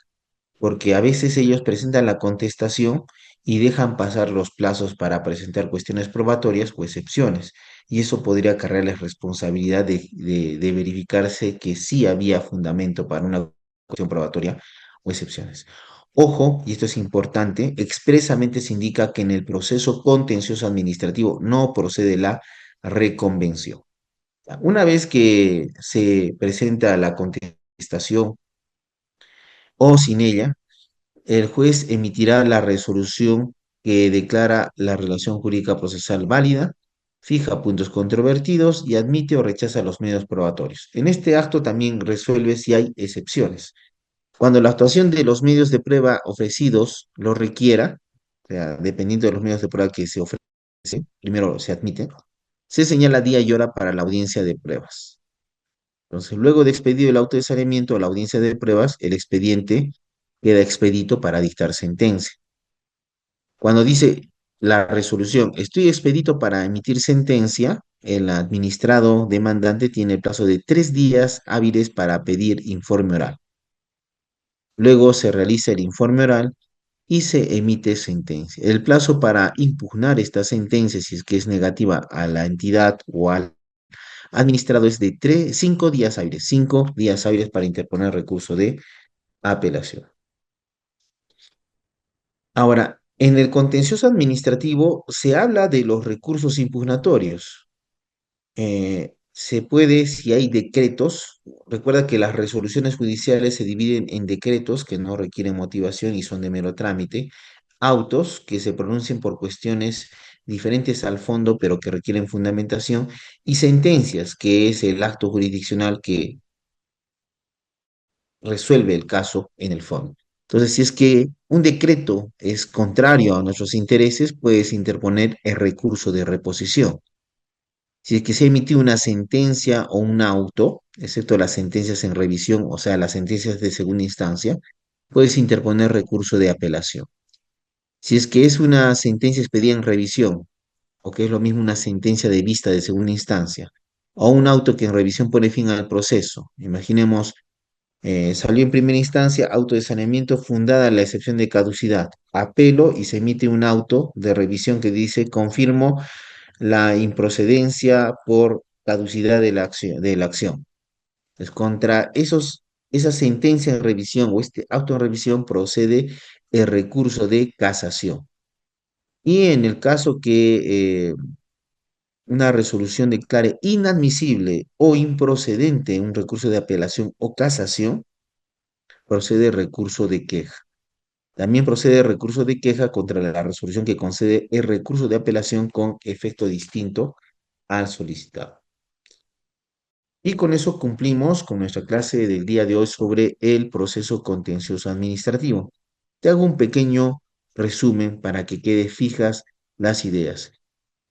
porque a veces ellos presentan la contestación y dejan pasar los plazos para presentar cuestiones probatorias o excepciones, y eso podría acarrearles responsabilidad de verificarse que sí había fundamento para una cuestión probatoria o excepciones. Ojo, y esto es importante, expresamente se indica que en el proceso contencioso administrativo no procede la reconvención. Una vez que se presenta la contestación o sin ella, el juez emitirá la resolución que declara la relación jurídica procesal válida, fija puntos controvertidos y admite o rechaza los medios probatorios. En este acto también resuelve si hay excepciones. Cuando la actuación de los medios de prueba ofrecidos lo requiera, o sea, dependiendo de los medios de prueba que se ofrecen, primero se admite, se señala día y hora para la audiencia de pruebas. Entonces, luego de expedido el auto de saneamiento a la audiencia de pruebas, el expediente queda expedito para dictar sentencia. Cuando dice la resolución, estoy expedito para emitir sentencia, el administrado demandante tiene el plazo de 3 días hábiles para pedir informe oral. Luego se realiza el informe oral y se emite sentencia. El plazo para impugnar esta sentencia, si es que es negativa a la entidad o al administrado, es de 5 días hábiles, 5 días hábiles para interponer recurso de apelación. Ahora, en el contencioso administrativo se habla de los recursos impugnatorios. Se puede, si hay decretos, recuerda que las resoluciones judiciales se dividen en decretos que no requieren motivación y son de mero trámite, autos que se pronuncien por cuestiones diferentes al fondo pero que requieren fundamentación, y sentencias, que es el acto jurisdiccional que resuelve el caso en el fondo. Entonces, si es que un decreto es contrario a nuestros intereses, puedes interponer el recurso de reposición. Si es que se ha emitido una sentencia o un auto, excepto las sentencias en revisión, o sea, las sentencias de segunda instancia, puedes interponer recurso de apelación. Si es que es una sentencia expedida en revisión, o que es lo mismo una sentencia de vista de segunda instancia, o un auto que en revisión pone fin al proceso. Imaginemos, salió en primera instancia auto de saneamiento fundada la excepción de caducidad. Apelo y se emite un auto de revisión que dice confirmo la improcedencia por caducidad de la acción. Entonces, contra esa sentencia en revisión o este auto en revisión procede el recurso de casación. Y en el caso que una resolución declare inadmisible o improcedente un recurso de apelación o casación, procede el recurso de queja. También procede el recurso de queja contra la resolución que concede el recurso de apelación con efecto distinto al solicitado. Y con eso cumplimos con nuestra clase del día de hoy sobre el proceso contencioso administrativo. Te hago un pequeño resumen para que quede fijas las ideas.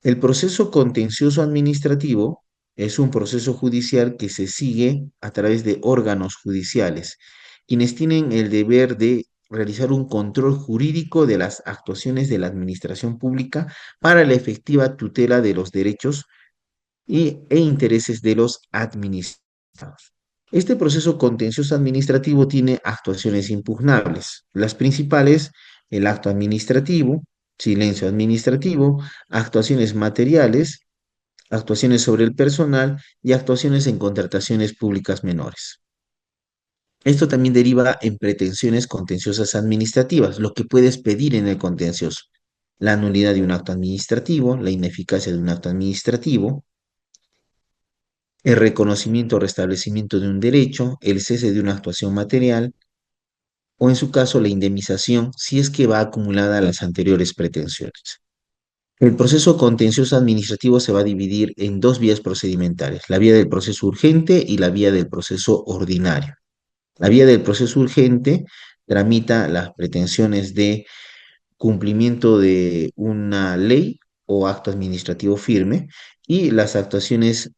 El proceso contencioso administrativo es un proceso judicial que se sigue a través de órganos judiciales, quienes tienen el deber de realizar un control jurídico de las actuaciones de la administración pública para la efectiva tutela de los derechos e intereses de los administrados. Este proceso contencioso administrativo tiene actuaciones impugnables. Las principales, el acto administrativo, silencio administrativo, actuaciones materiales, actuaciones sobre el personal y actuaciones en contrataciones públicas menores. Esto también deriva en pretensiones contenciosas administrativas, lo que puedes pedir en el contencioso: la nulidad de un acto administrativo, la ineficacia de un acto administrativo, el reconocimiento o restablecimiento de un derecho, el cese de una actuación material o en su caso la indemnización si es que va acumulada a las anteriores pretensiones. El proceso contencioso administrativo se va a dividir en dos vías procedimentales: la vía del proceso urgente y la vía del proceso ordinario. La vía del proceso urgente tramita las pretensiones de cumplimiento de una ley o acto administrativo firme y las actuaciones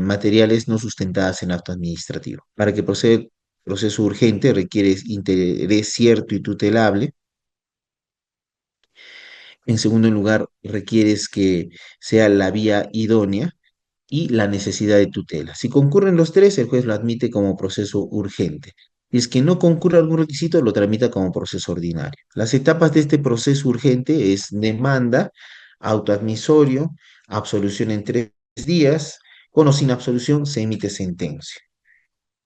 materiales no sustentadas en acto administrativo. Para que proceda el proceso urgente requiere interés cierto y tutelable. En segundo lugar, requieres que sea la vía idónea y la necesidad de tutela. Si concurren los tres, el juez lo admite como proceso urgente. Y es que no concurre algún requisito, lo tramita como proceso ordinario. Las etapas de este proceso urgente es demanda, autoadmisorio, absolución en 3 días, con o sin absolución se emite sentencia.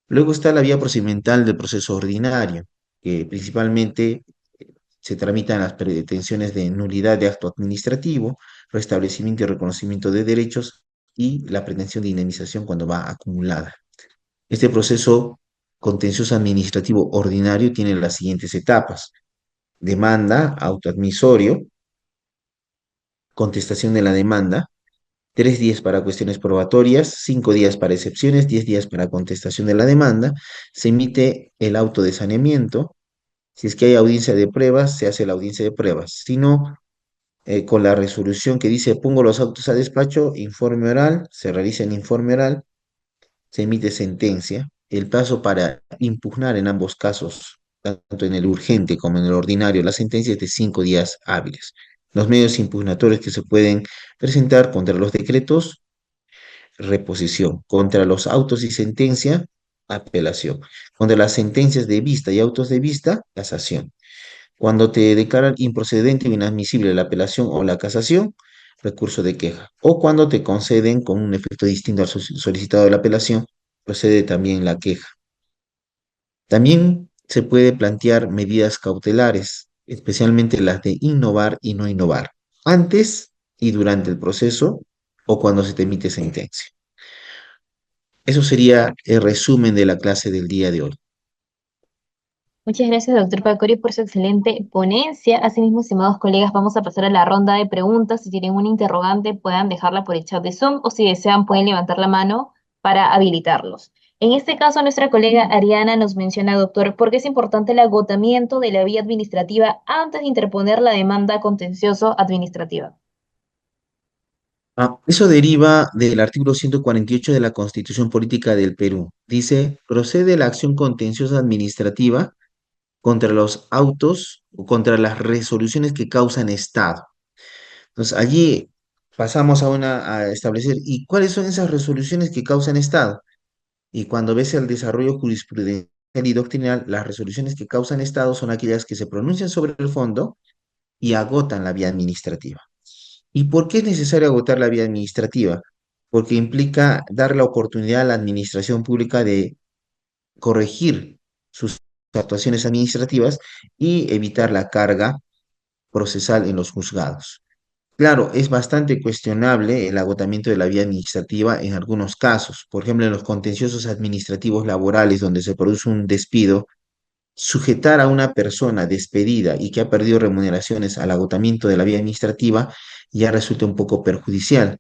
Luego está la vía procedimental del proceso ordinario, que principalmente se tramitan las pretensiones de nulidad de acto administrativo, restablecimiento y reconocimiento de derechos y la pretensión de indemnización cuando va acumulada. Este proceso contencioso administrativo ordinario tiene las siguientes etapas: demanda, autoadmisorio, contestación de la demanda, 3 días para cuestiones probatorias, 5 días para excepciones, 10 días para contestación de la demanda, se emite el auto de saneamiento. Si es que hay audiencia de pruebas, se hace la audiencia de pruebas. Si no, con la resolución que dice pongo los autos a despacho, informe oral, se realiza el informe oral, se emite sentencia. El plazo para impugnar en ambos casos, tanto en el urgente como en el ordinario, la sentencia es de 5 días hábiles. Los medios impugnatorios que se pueden presentar: contra los decretos, reposición; contra los autos y sentencia, apelación; contra las sentencias de vista y autos de vista, casación. Cuando te declaran improcedente o inadmisible la apelación o la casación, recurso de queja. O cuando te conceden con un efecto distinto al solicitado de la apelación, procede también la queja. También se puede plantear medidas cautelares, especialmente las de innovar y no innovar, antes y durante el proceso o cuando se te emite sentencia. Eso sería el resumen de la clase del día de hoy. Muchas gracias, doctor Pacori, por su excelente ponencia. Asimismo, estimados colegas, vamos a pasar a la ronda de preguntas. Si tienen una interrogante, puedan dejarla por el chat de Zoom o si desean, pueden levantar la mano para habilitarlos. En este caso, nuestra colega Ariana nos menciona, doctor, por qué es importante el agotamiento de la vía administrativa antes de interponer la demanda contencioso administrativa. Eso deriva del artículo 148 de la Constitución Política del Perú. Dice, procede la acción contenciosa administrativa contra los autos o contra las resoluciones que causan Estado. Entonces, allí pasamos a establecer, ¿y cuáles son esas resoluciones que causan Estado? Y cuando ves el desarrollo jurisprudencial y doctrinal, las resoluciones que causan Estado son aquellas que se pronuncian sobre el fondo y agotan la vía administrativa. ¿Y por qué es necesario agotar la vía administrativa? Porque implica dar la oportunidad a la administración pública de corregir sus actuaciones administrativas y evitar la carga procesal en los juzgados. Claro, es bastante cuestionable el agotamiento de la vía administrativa en algunos casos. Por ejemplo, en los contenciosos administrativos laborales donde se produce un despido, sujetar a una persona despedida y que ha perdido remuneraciones al agotamiento de la vía administrativa ya resulta un poco perjudicial.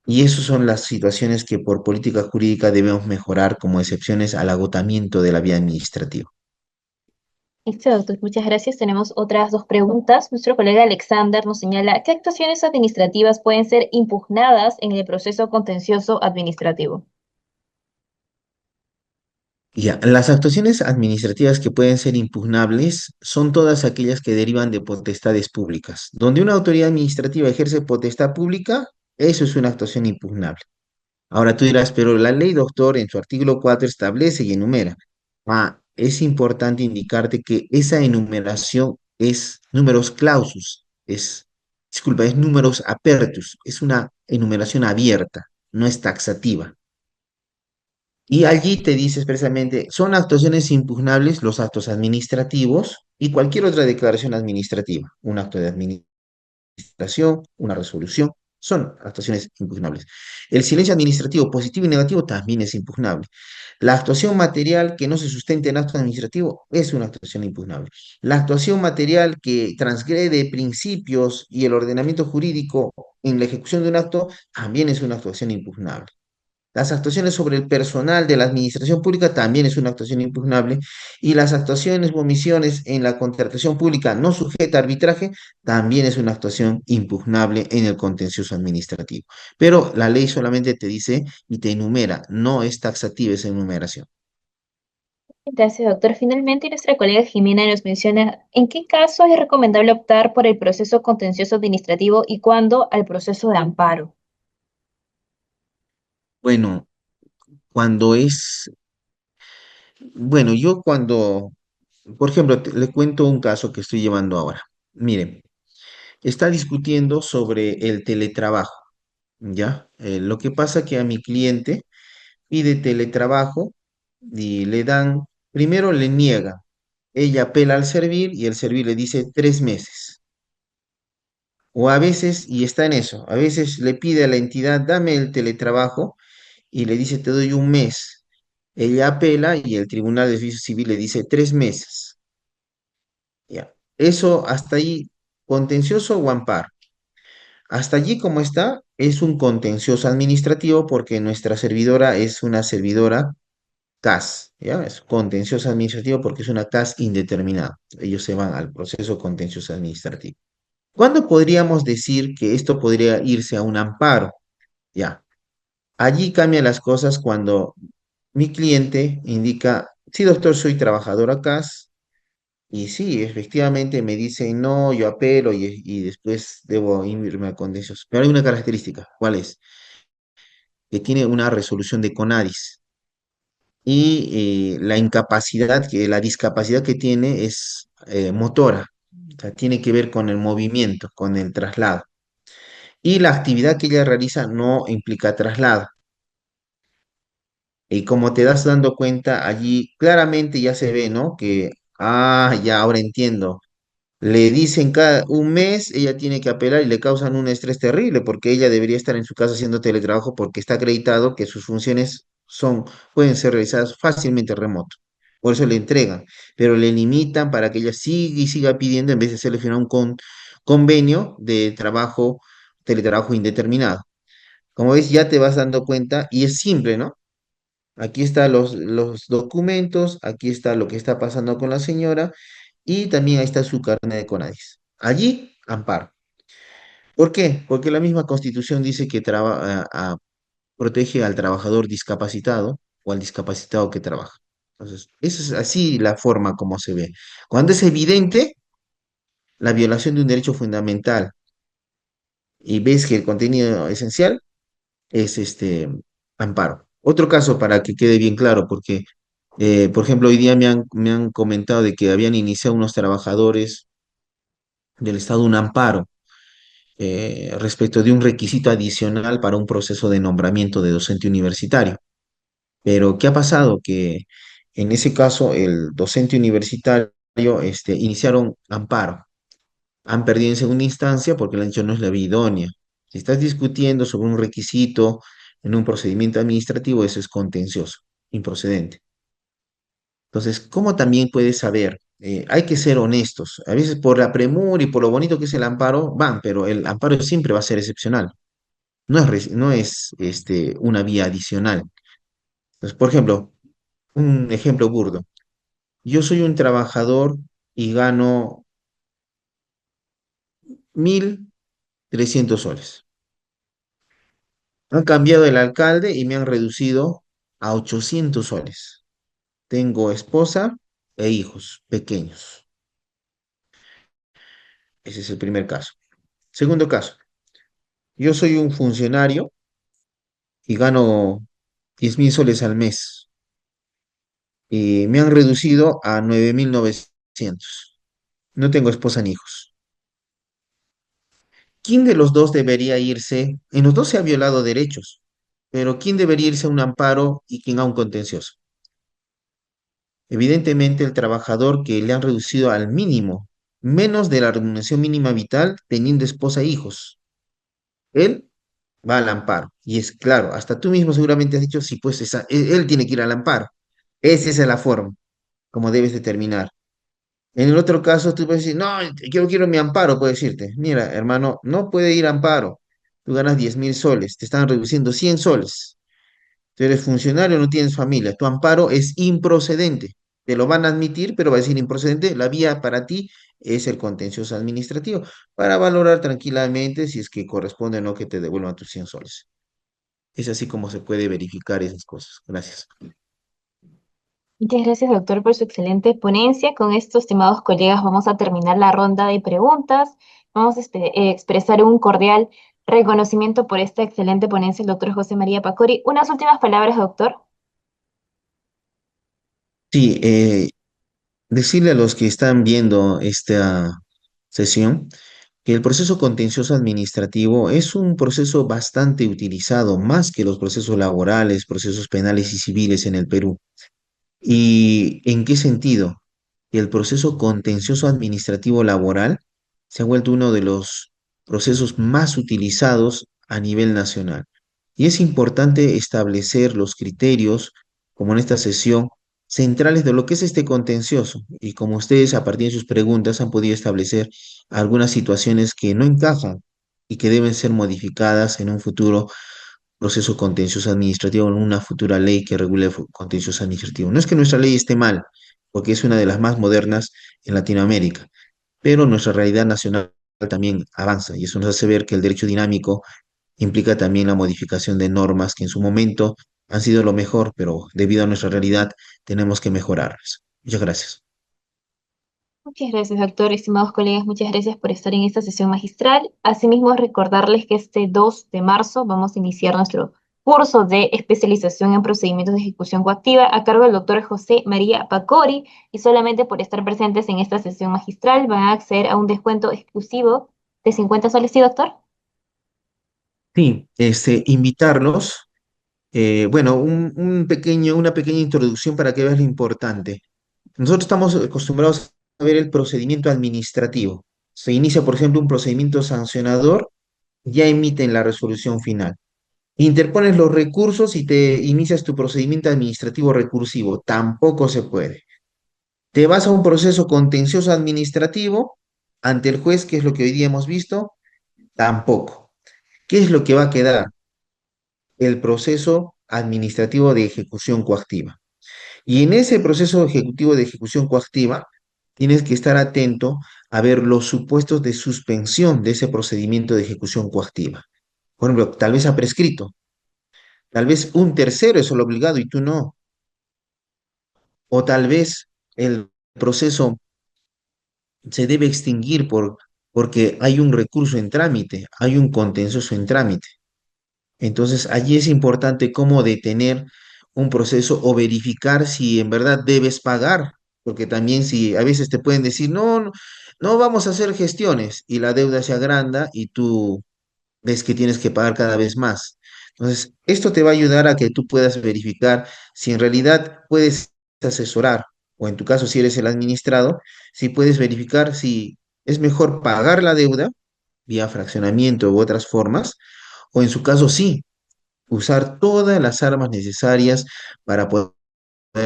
Y esas son las situaciones que por política jurídica debemos mejorar como excepciones al agotamiento de la vía administrativa. Listo, doctor, muchas gracias. Tenemos otras dos preguntas. Nuestro colega Alexander nos señala, ¿qué actuaciones administrativas pueden ser impugnadas en el proceso contencioso administrativo? Ya, las actuaciones administrativas que pueden ser impugnables son todas aquellas que derivan de potestades públicas. Donde una autoridad administrativa ejerce potestad pública, eso es una actuación impugnable. Ahora tú dirás, pero la ley, doctor, en su artículo 4 establece y enumera. Es importante indicarte que esa enumeración es numerus clausus, disculpa, es numerus apertus, es una enumeración abierta, no es taxativa. Y allí te dice expresamente, son actuaciones impugnables los actos administrativos y cualquier otra declaración administrativa, un acto de administración, una resolución, son actuaciones impugnables. El silencio administrativo positivo y negativo también es impugnable. La actuación material que no se sustente en acto administrativo es una actuación impugnable. La actuación material que transgrede principios y el ordenamiento jurídico en la ejecución de un acto también es una actuación impugnable. Las actuaciones sobre el personal de la administración pública también es una actuación impugnable y las actuaciones o omisiones en la contratación pública no sujeta a arbitraje también es una actuación impugnable en el contencioso administrativo. Pero la ley solamente te dice y te enumera, no es taxativa esa enumeración. Gracias, doctor. Finalmente, nuestra colega Jimena nos menciona, ¿en qué caso es recomendable optar por el proceso contencioso administrativo y cuándo al proceso de amparo? Bueno, cuando es, bueno, yo cuando, por ejemplo, le cuento un caso que estoy llevando ahora. Miren, está discutiendo sobre el teletrabajo. ¿Ya? Lo que pasa que a mi cliente pide teletrabajo y le dan, primero le niega, ella apela al servir y el servir le dice 3 meses. O a veces, y está en eso, a veces le pide a la entidad, dame el teletrabajo y le dice, te doy un mes. Ella apela y el Tribunal de Juicio Civil le dice 3 meses. Ya. Eso hasta ahí, contencioso o amparo. Hasta allí, como está, es un contencioso administrativo porque nuestra servidora es una servidora CAS, ¿ya? Es contencioso administrativo porque es una CAS indeterminada. Ellos se van al proceso contencioso administrativo. ¿Cuándo podríamos decir que esto podría irse a un amparo? Ya. Allí cambian las cosas cuando mi cliente indica, sí, doctor, soy trabajadora CAS. Y sí, efectivamente me dice, no, yo apelo y después debo irme a contencioso. Pero hay una característica, ¿cuál es? Que tiene una resolución de CONADIS y la incapacidad, la discapacidad que tiene es motora, o sea, tiene que ver con el movimiento, con el traslado. Y la actividad que ella realiza no implica traslado. Y como te das dando cuenta, allí claramente ya se ve, ¿no? Que, ya ahora entiendo. Le dicen cada un mes, ella tiene que apelar y le causan un estrés terrible porque ella debería estar en su casa haciendo teletrabajo porque está acreditado que sus funciones pueden ser realizadas fácilmente remoto. Por eso le entregan, pero le limitan para que ella siga y siga pidiendo en vez de hacerle firmar un convenio de trabajo, teletrabajo indeterminado. Como ves, ya te vas dando cuenta y es simple, ¿no? Aquí están los documentos, aquí está lo que está pasando con la señora y también ahí está su carnet de CONADIS. Allí, amparo. ¿Por qué? Porque la misma Constitución dice que protege al trabajador discapacitado o al discapacitado que trabaja. Entonces, esa es así la forma como se ve. Cuando es evidente la violación de un derecho fundamental y ves que el contenido esencial es este amparo. Otro caso para que quede bien claro, porque, por ejemplo, hoy día me han comentado de que habían iniciado unos trabajadores del Estado un amparo respecto de un requisito adicional para un proceso de nombramiento de docente universitario. Pero, ¿qué ha pasado? Que en ese caso el docente universitario iniciaron amparo. Han perdido en segunda instancia porque le han dicho no es la vía idónea. Si estás discutiendo sobre un requisito en un procedimiento administrativo, eso es contencioso, improcedente. Entonces, ¿cómo también puedes saber? Hay que ser honestos. A veces por la premura y por lo bonito que es el amparo, van, pero el amparo siempre va a ser excepcional. No es una vía adicional. Entonces, por ejemplo, un ejemplo burdo. Yo soy un trabajador y gano 1.300 soles. Han cambiado el alcalde y me han reducido a 800 soles. Tengo esposa e hijos pequeños. Ese es el primer caso. Segundo caso, yo soy un funcionario y gano 10.000 soles al mes y me han reducido a 9.900. No tengo esposa ni hijos. ¿Quién de los dos debería irse? En los dos se ha violado derechos, pero ¿quién debería irse a un amparo y quién a un contencioso? Evidentemente, el trabajador que le han reducido al mínimo, menos de la remuneración mínima vital, teniendo esposa e hijos. Él va al amparo. Y es claro, hasta tú mismo seguramente has dicho, sí, pues él tiene que ir al amparo. Esa es la forma como debes determinar. En el otro caso, tú puedes decir, no, yo quiero mi amparo, puedo decirte, mira, hermano, no puede ir a amparo. Tú ganas 10.000 soles, te están reduciendo 100 soles. Tú eres funcionario, no tienes familia. Tu amparo es improcedente. Te lo van a admitir, pero va a decir improcedente. La vía para ti es el contencioso administrativo para valorar tranquilamente si es que corresponde o no que te devuelvan tus 100 soles. Es así como se puede verificar esas cosas. Gracias. Muchas gracias, doctor, por su excelente ponencia. Con esto, estimados colegas, vamos a terminar la ronda de preguntas. Vamos a expresar un cordial reconocimiento por esta excelente ponencia, el doctor José María Pacori. Unas últimas palabras, doctor. Sí, decirle a los que están viendo esta sesión que el proceso contencioso administrativo es un proceso bastante utilizado, más que los procesos laborales, procesos penales y civiles en el Perú. ¿Y en qué sentido? Que el proceso contencioso administrativo laboral se ha vuelto uno de los procesos más utilizados a nivel nacional. Y es importante establecer los criterios, como en esta sesión, centrales de lo que es este contencioso. Y como ustedes a partir de sus preguntas han podido establecer algunas situaciones que no encajan y que deben ser modificadas en un futuro proceso contencioso administrativo en una futura ley que regule el contencioso administrativo. No es que nuestra ley esté mal, porque es una de las más modernas en Latinoamérica, pero nuestra realidad nacional también avanza y eso nos hace ver que el derecho dinámico implica también la modificación de normas que en su momento han sido lo mejor, pero debido a nuestra realidad tenemos que mejorarlas. Muchas gracias. Muchas gracias, doctor. Estimados colegas, muchas gracias por estar en esta sesión magistral. Asimismo, recordarles que este 2 de marzo vamos a iniciar nuestro curso de especialización en procedimientos de ejecución coactiva a cargo del doctor José María Pacori y solamente por estar presentes en esta sesión magistral van a acceder a un descuento exclusivo de 50 soles, ¿sí, doctor? Sí, invitarlos, bueno, una pequeña introducción para que veas lo importante. Nosotros estamos acostumbrados a ver el procedimiento administrativo. Se inicia, por ejemplo, un procedimiento sancionador, ya emiten la resolución final. Interpones los recursos y te inicias tu procedimiento administrativo recursivo. Tampoco se puede. Te vas a un proceso contencioso administrativo ante el juez, que es lo que hoy día hemos visto. Tampoco. ¿Qué es lo que va a quedar? El proceso administrativo de ejecución coactiva. Y en ese proceso ejecutivo de ejecución coactiva, tienes que estar atento a ver los supuestos de suspensión de ese procedimiento de ejecución coactiva. Por ejemplo, tal vez ha prescrito, tal vez un tercero es el obligado y tú no, o tal vez el proceso se debe extinguir porque hay un recurso en trámite, hay un contencioso en trámite. Entonces, allí es importante cómo detener un proceso o verificar si en verdad debes pagar, porque también si a veces te pueden decir, no, no, no vamos a hacer gestiones y la deuda se agranda y tú ves que tienes que pagar cada vez más. Entonces, esto te va a ayudar a que tú puedas verificar si en realidad puedes asesorar, o en tu caso, si eres el administrado, si puedes verificar si es mejor pagar la deuda vía fraccionamiento u otras formas, o en su caso sí, usar todas las armas necesarias para poder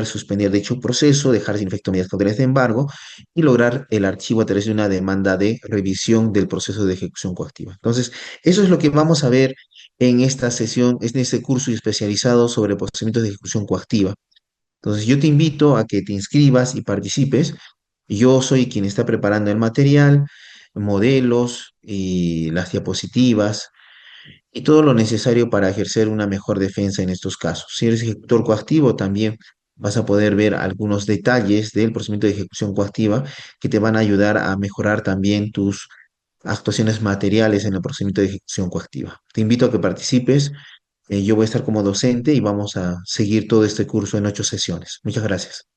suspender dicho proceso, dejar sin efecto medidas cautelares de embargo y lograr el archivo a través de una demanda de revisión del proceso de ejecución coactiva. Entonces, eso es lo que vamos a ver en esta sesión, en este curso especializado sobre procedimientos de ejecución coactiva. Entonces, yo te invito a que te inscribas y participes. Yo soy quien está preparando el material, modelos y las diapositivas y todo lo necesario para ejercer una mejor defensa en estos casos. Si eres ejecutor coactivo, también vas a poder ver algunos detalles del procedimiento de ejecución coactiva que te van a ayudar a mejorar también tus actuaciones materiales en el procedimiento de ejecución coactiva. Te invito a que participes. Yo voy a estar como docente y vamos a seguir todo este curso en 8 sesiones. Muchas gracias.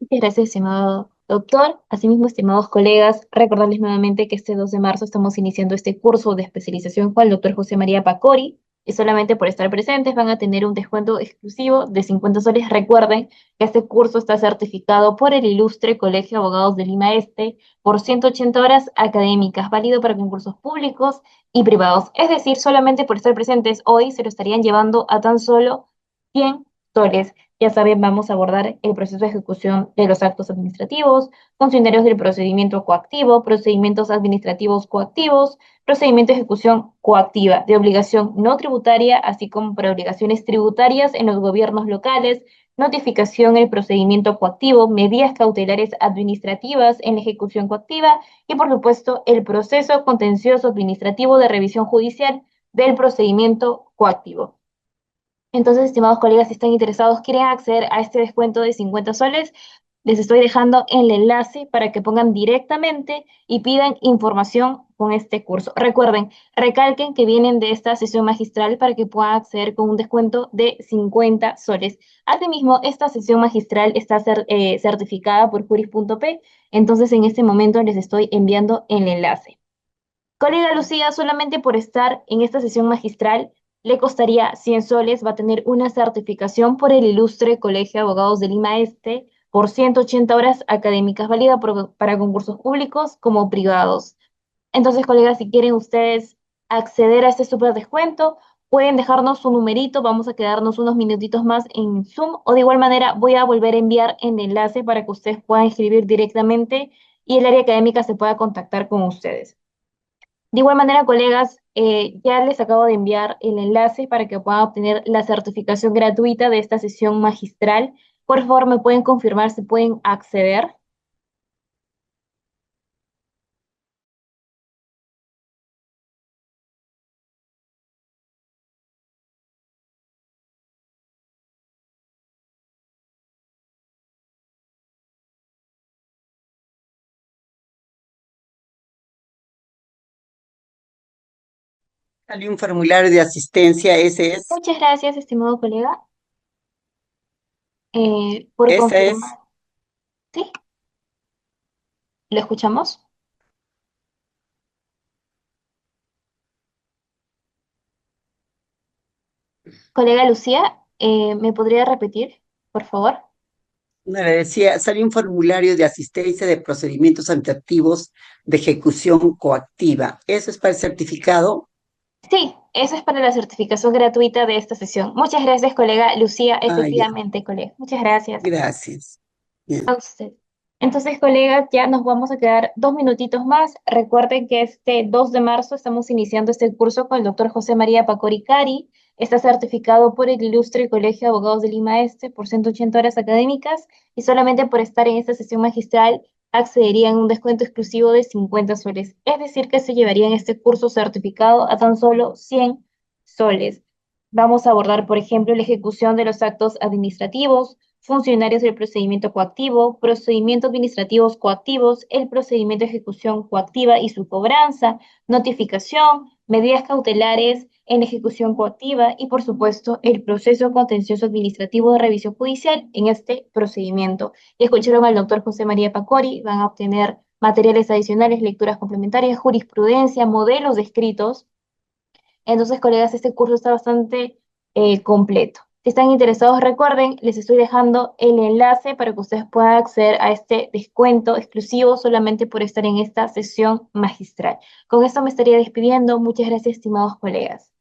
Muchas gracias, estimado doctor. Asimismo, estimados colegas, recordarles nuevamente que este 2 de marzo estamos iniciando este curso de especialización con el doctor José María Pacori y solamente por estar presentes van a tener un descuento exclusivo de 50 soles. Recuerden que este curso está certificado por el Ilustre Colegio de Abogados de Lima Este por 180 horas académicas, válido para concursos públicos y privados. Es decir, solamente por estar presentes hoy se lo estarían llevando a tan solo 100 soles. Ya saben, vamos a abordar el proceso de ejecución de los actos administrativos, funcionarios del procedimiento coactivo, procedimientos administrativos coactivos, procedimiento de ejecución coactiva, de obligación no tributaria, así como para obligaciones tributarias en los gobiernos locales, notificación en el procedimiento coactivo, medidas cautelares administrativas en la ejecución coactiva y, por supuesto, el proceso contencioso administrativo de revisión judicial del procedimiento coactivo. Entonces, estimados colegas, si están interesados, quieren acceder a este descuento de 50 soles, les estoy dejando el enlace para que pongan directamente y pidan información con este curso. Recuerden, recalquen que vienen de esta sesión magistral para que puedan acceder con un descuento de 50 soles. Asimismo, esta sesión magistral está certificada por juris.p, entonces en este momento les estoy enviando el enlace. Colega Lucía, solamente por estar en esta sesión magistral le costaría 100 soles, va a tener una certificación por el Ilustre Colegio de Abogados de Lima Este por 180 horas académicas, válida para concursos públicos como privados. Entonces, colegas, si quieren ustedes acceder a este súper descuento, pueden dejarnos su numerito, vamos a quedarnos unos minutitos más en Zoom o de igual manera voy a volver a enviar el enlace para que ustedes puedan escribir directamente y el área académica se pueda contactar con ustedes. De igual manera, colegas, ya les acabo de enviar el enlace para que puedan obtener la certificación gratuita de esta sesión magistral. Por favor, me pueden confirmar si pueden acceder. Salió un formulario de asistencia, Muchas gracias, estimado colega, por esa es. confirmar. ¿Sí? ¿Lo escuchamos? Colega Lucía, ¿me podría repetir, por favor? No, le decía, salió un formulario de asistencia de procedimientos administrativos de ejecución coactiva. ¿Eso es para el certificado? Sí, eso es para la certificación gratuita de esta sesión. Muchas gracias, colega Lucía. Ah, ya, Efectivamente, colega. Muchas gracias gracias. Bien. a usted. Entonces, colegas, ya nos vamos a quedar 2 minutitos más. Recuerden que este 2 de marzo estamos iniciando este curso con el doctor José María Pacoricari. Está certificado por el Ilustre Colegio de Abogados de Lima Este por 180 horas académicas y solamente por estar en esta sesión magistral accederían a un descuento exclusivo de 50 soles. Es decir, que se llevarían este curso certificado a tan solo 100 soles. Vamos a abordar, por ejemplo, la ejecución de los actos administrativos, funcionarios del procedimiento coactivo, procedimientos administrativos coactivos, el procedimiento de ejecución coactiva y su cobranza, notificación, medidas cautelares en ejecución coactiva y, por supuesto, el proceso contencioso administrativo de revisión judicial en este procedimiento. Y escucharon al doctor José María Pacori, van a obtener materiales adicionales, lecturas complementarias, jurisprudencia, modelos descritos. Entonces, colegas, este curso está bastante completo. Si están interesados, recuerden, les estoy dejando el enlace para que ustedes puedan acceder a este descuento exclusivo solamente por estar en esta sesión magistral. Con esto me estaría despidiendo. Muchas gracias, estimados colegas.